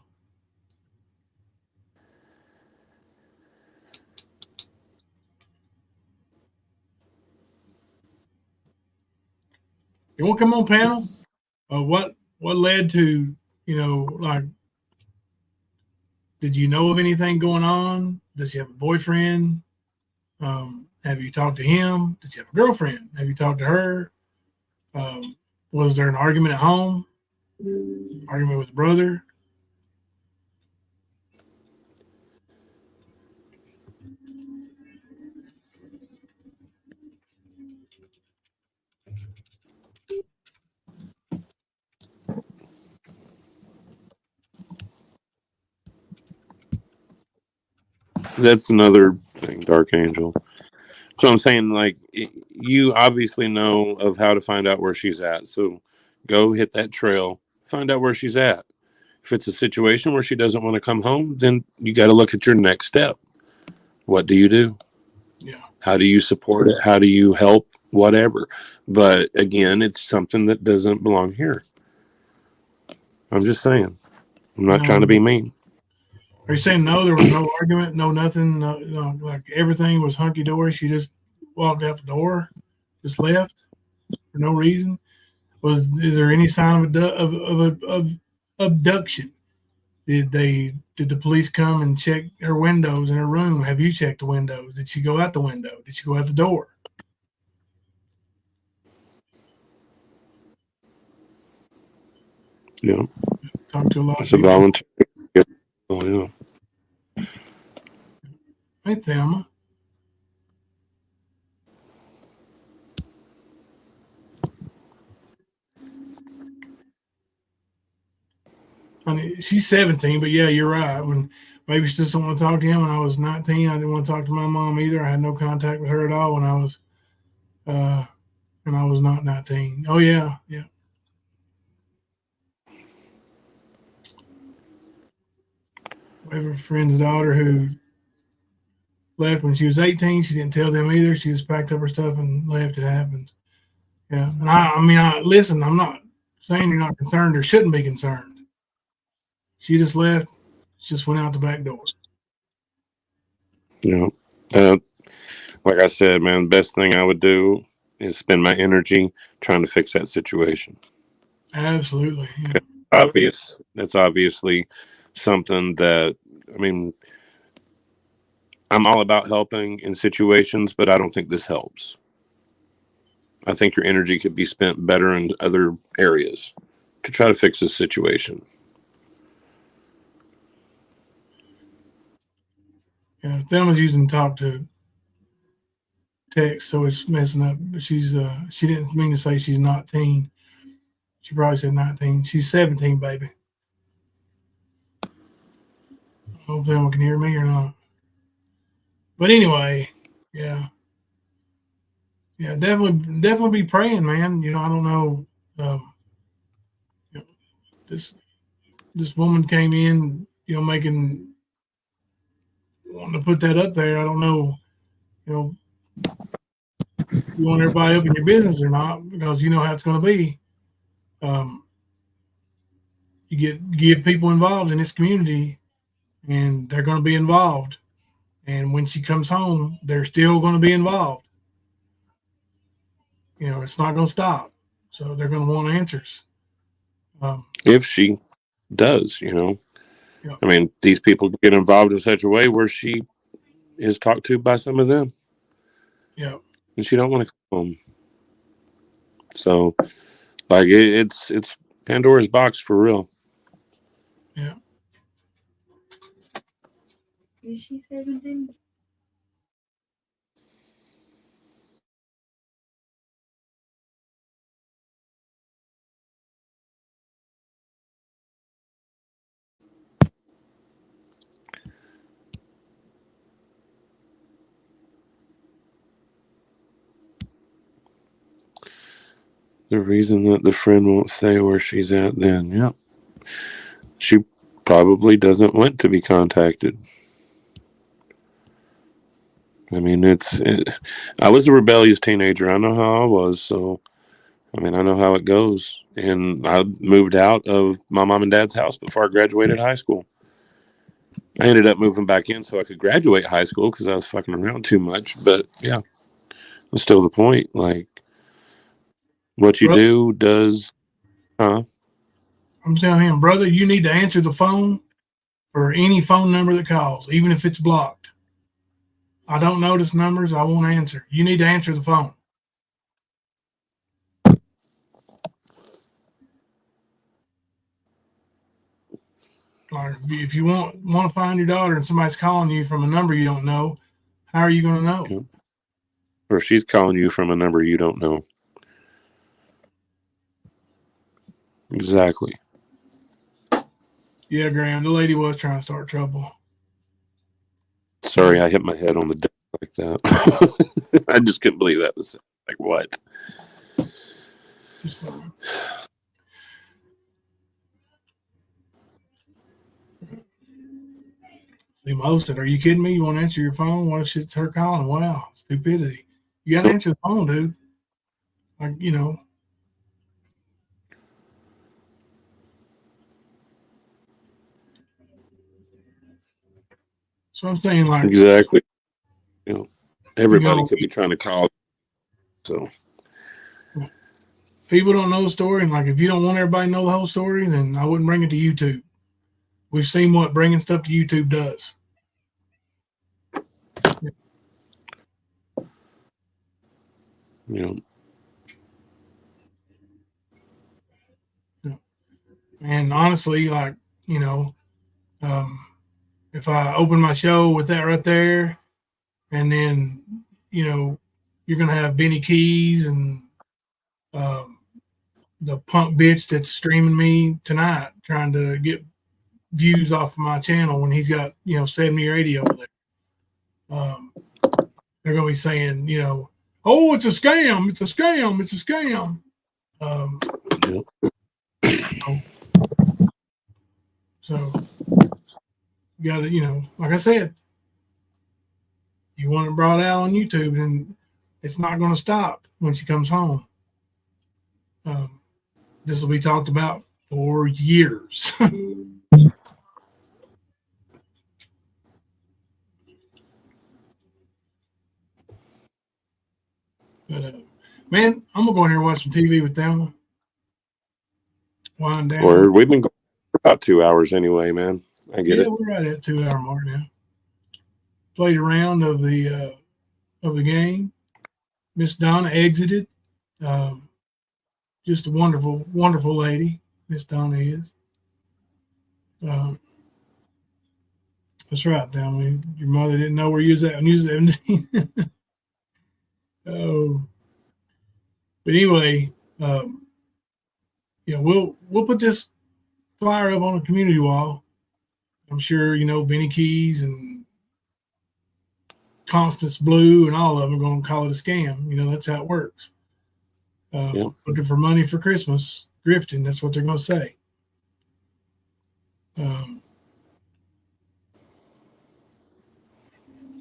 You want to come on panel? What led to, like, did you know of anything going on? Does she have a boyfriend? Have you talked to him? Does she have a girlfriend? Have you talked to her? Was there an argument at home? Argument with a brother? That's another thing, Dark Angel. So I'm saying, like, you obviously know of how to find out where she's at. So go hit that trail, find out where she's at. If it's a situation where she doesn't want to come home, then you got to look at your next step. What do you do? Yeah. How do you support it? How do you help? Whatever. But again, it's something that doesn't belong here. I'm just saying. I'm not trying to be mean. Are you saying no? There was no argument, no nothing, no, like everything was hunky dory. She just walked out the door, just left for no reason. Is there any sign of abduction? Did the police come and check her windows in her room? Have you checked the windows? Did she go out the window? Did she go out the door? Yeah. Talk to a lot of It's a people. volunteer. Oh, yeah. Hey, Thelma. I mean, she's 17, but yeah, you're right. When maybe she just don't want to talk to him. When I was 19, I didn't want to talk to my mom either. I had no contact with her at all when I was not 19. Oh yeah, yeah. We have a friend's daughter who left when she was 18. She didn't tell them either. She just packed up her stuff and left. It happens. Yeah. And I listen, I'm not saying you're not concerned or shouldn't be concerned. She just left. She just went out the back door. Yeah. Like I said, man, the best thing I would do is spend my energy trying to fix that situation. Absolutely. Yeah. Obvious. That's obviously something that, I mean, I'm all about helping in situations, but I don't think this helps. I think your energy could be spent better in other areas to try to fix this situation. Yeah. Thelma's using talk to text, so it's messing up. But she didn't mean to say she's not teen. She probably said 19. She's 17, baby. I hope Thelma can hear me or not. But anyway, yeah. Yeah, definitely be praying, man. I don't know. You know, this woman came in, wanting to put that up there. I don't know, you want everybody up in your business or not, because you know how it's going to be. You get people involved in this community, and they're going to be involved. And when she comes home, they're still going to be involved. It's not going to stop. So they're going to want answers. If she does, Yeah. I mean, these people get involved in such a way where she is talked to by some of them. Yeah. And she don't want to come home. So, like, it's Pandora's box for real. Yeah. Is she 17? The reason that the friend won't say where she's at, then, yeah, she probably doesn't want to be contacted. I mean, I was a rebellious teenager. I know how I was. So, I mean, I know how it goes. And I moved out of my mom and dad's house before I graduated high school. I ended up moving back in so I could graduate high school because I was fucking around too much. But yeah, that's still the point. Like, what you do does, I'm telling him, brother, you need to answer the phone for any phone number that calls, even if it's blocked. I don't notice numbers. I won't answer. You need to answer the phone. Or if you want to find your daughter and somebody's calling you from a number you don't know, how are you going to know? Yeah. Or she's calling you from a number you don't know. Exactly. Yeah, Graham, the lady was trying to start trouble. Sorry, I hit my head on the desk like that. I just couldn't believe that was like, what? They posted, are you kidding me? You want to answer your phone? What if it's her calling? Wow, stupidity. You got to answer the phone, dude. Like, So I'm saying, like, exactly. Everybody could be trying to call. So people don't know the story, and like, if you don't want everybody to know the whole story, then I wouldn't bring it to YouTube. We've seen what bringing stuff to YouTube does. Yeah. And honestly, like, if I open my show with that right there, and then, you're going to have Benny Keys and the punk bitch that's streaming me tonight trying to get views off of my channel when he's got, 70 or 80 over there. They're going to be saying, oh, it's a scam. It's a scam. It's a scam. So you got to, like I said, you want it brought out on YouTube, and it's not going to stop when she comes home. This will be talked about for years. Man, I'm gonna go in here and watch some TV with them. Wind down. Or we've been going for about 2 hours anyway, man. I get it. Yeah, we're right at 2 hour mark now. Played a round of the game. Miss Donna exited. Just a wonderful, wonderful lady. Miss Donna is. That's right, Donna. Your mother didn't know where you was at when you was 17. Oh. But anyway, we'll put this flyer up on the community wall. I'm sure, Benny Keys and Constance Blue and all of them are going to call it a scam. That's how it works. Looking for money for Christmas, grifting. That's what they're going to say.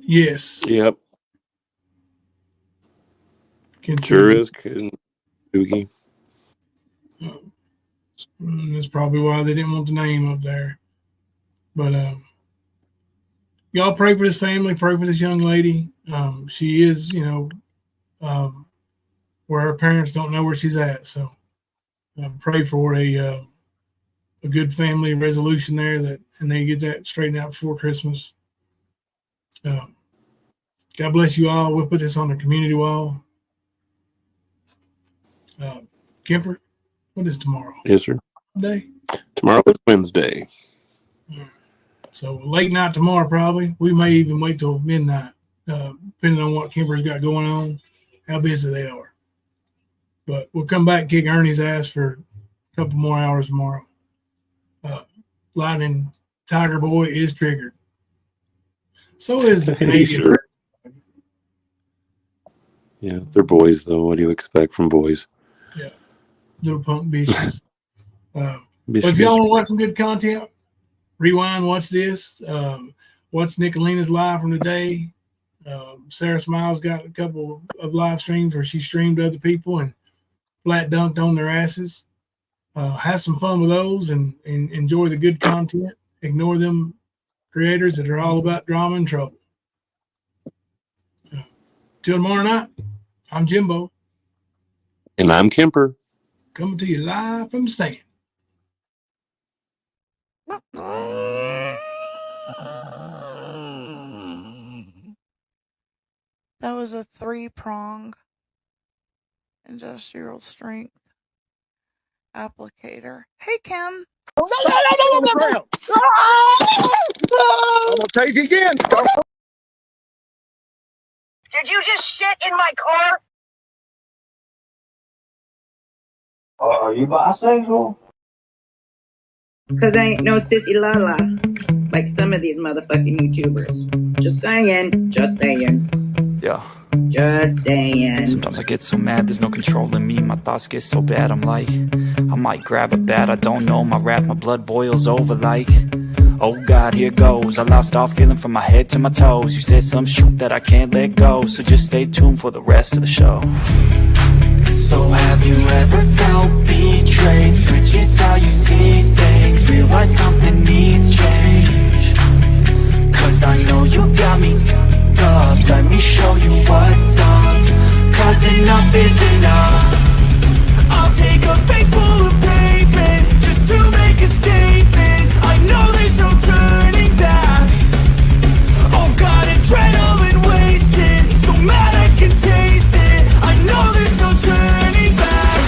Yes. Yep. Sure is. Doogie. That's probably why they didn't want the name up there. But y'all pray for this family, pray for this young lady. She is, where her parents don't know where she's at. So pray for a good family resolution there and they get that straightened out before Christmas. God bless you all. We'll put this on the community wall. Kemper, what is tomorrow? Yes, sir. Day? Tomorrow is Wednesday. So late night tomorrow, probably. We may even wait till midnight, depending on what Kemper's got going on, how busy they are. But we'll come back and kick Ernie's ass for a couple more hours tomorrow. Lightning Tiger Boy is triggered. So is the Canadian. Sure. Yeah, they're boys, though. What do you expect from boys? Yeah, little punk bitches. But if y'all want to watch some good content, rewind, watch this. Watch Nicolina's live from today. Sarah Smiles got a couple of live streams where she streamed other people and flat dunked on their asses. Have some fun with those and enjoy the good content. Ignore them creators that are all about drama and trouble. Till tomorrow night, I'm Jimbo. And I'm Kemper. Coming to you live from the stand. That was a 3-prong industrial strength applicator. Hey, Kim. No. I'm gonna take it again. Did you just shit in my car? Are you bisexual? Because I ain't no sissy lala like some of these motherfucking YouTubers. Just saying. Just saying. Yeah. Just saying. Sometimes I get so mad, there's no controlling me. My thoughts get so bad, I'm like, I might grab a bat, I don't know. My wrath, my blood boils over like, oh God, here goes. I lost all feeling from my head to my toes. You said some shit that I can't let go, so just stay tuned for the rest of the show. So have you ever felt betrayed? Switches how you see things, realize something needs change. Cause I know you got me up, let me show you what's up. Cause enough is enough. I'll take a face full of pavement just to make a statement. I know there's no turning back. Oh God, adrenaline wasted, so mad I can taste it. I know there's no turning back.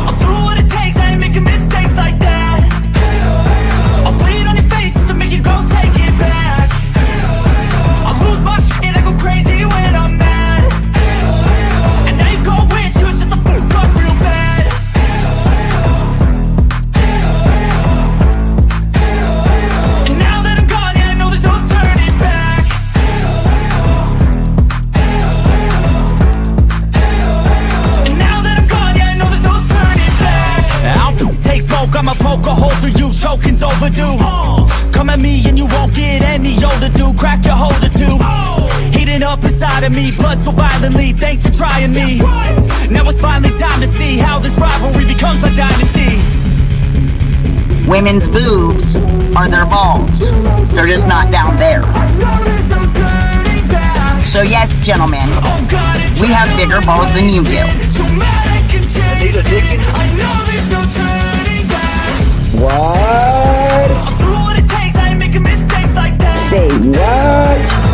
I'll do what it takes, I ain't making mistakes like that. I'll bleed on your face just to make you go take it back. I'll lose my shit, I go crazy when I'm mad. And now you go wish you shut the fuck up real bad. And now that I'm gone, yeah, I know there's no turning back. And now that I'm gone, yeah, I know there's no turning back. I'll take smoke, I'ma poke a hole through you, choking's overdue. Come at me and you won't get any older, dude. Crack your holder too. Heating up inside of me, blood so violently. Thanks for trying me. Now it's finally time to see how this rivalry becomes a dynasty. Women's boobs are their balls. They're just not down there. I know there's no turning back. So yes, gentlemen, we have bigger balls than you do. What? Say what?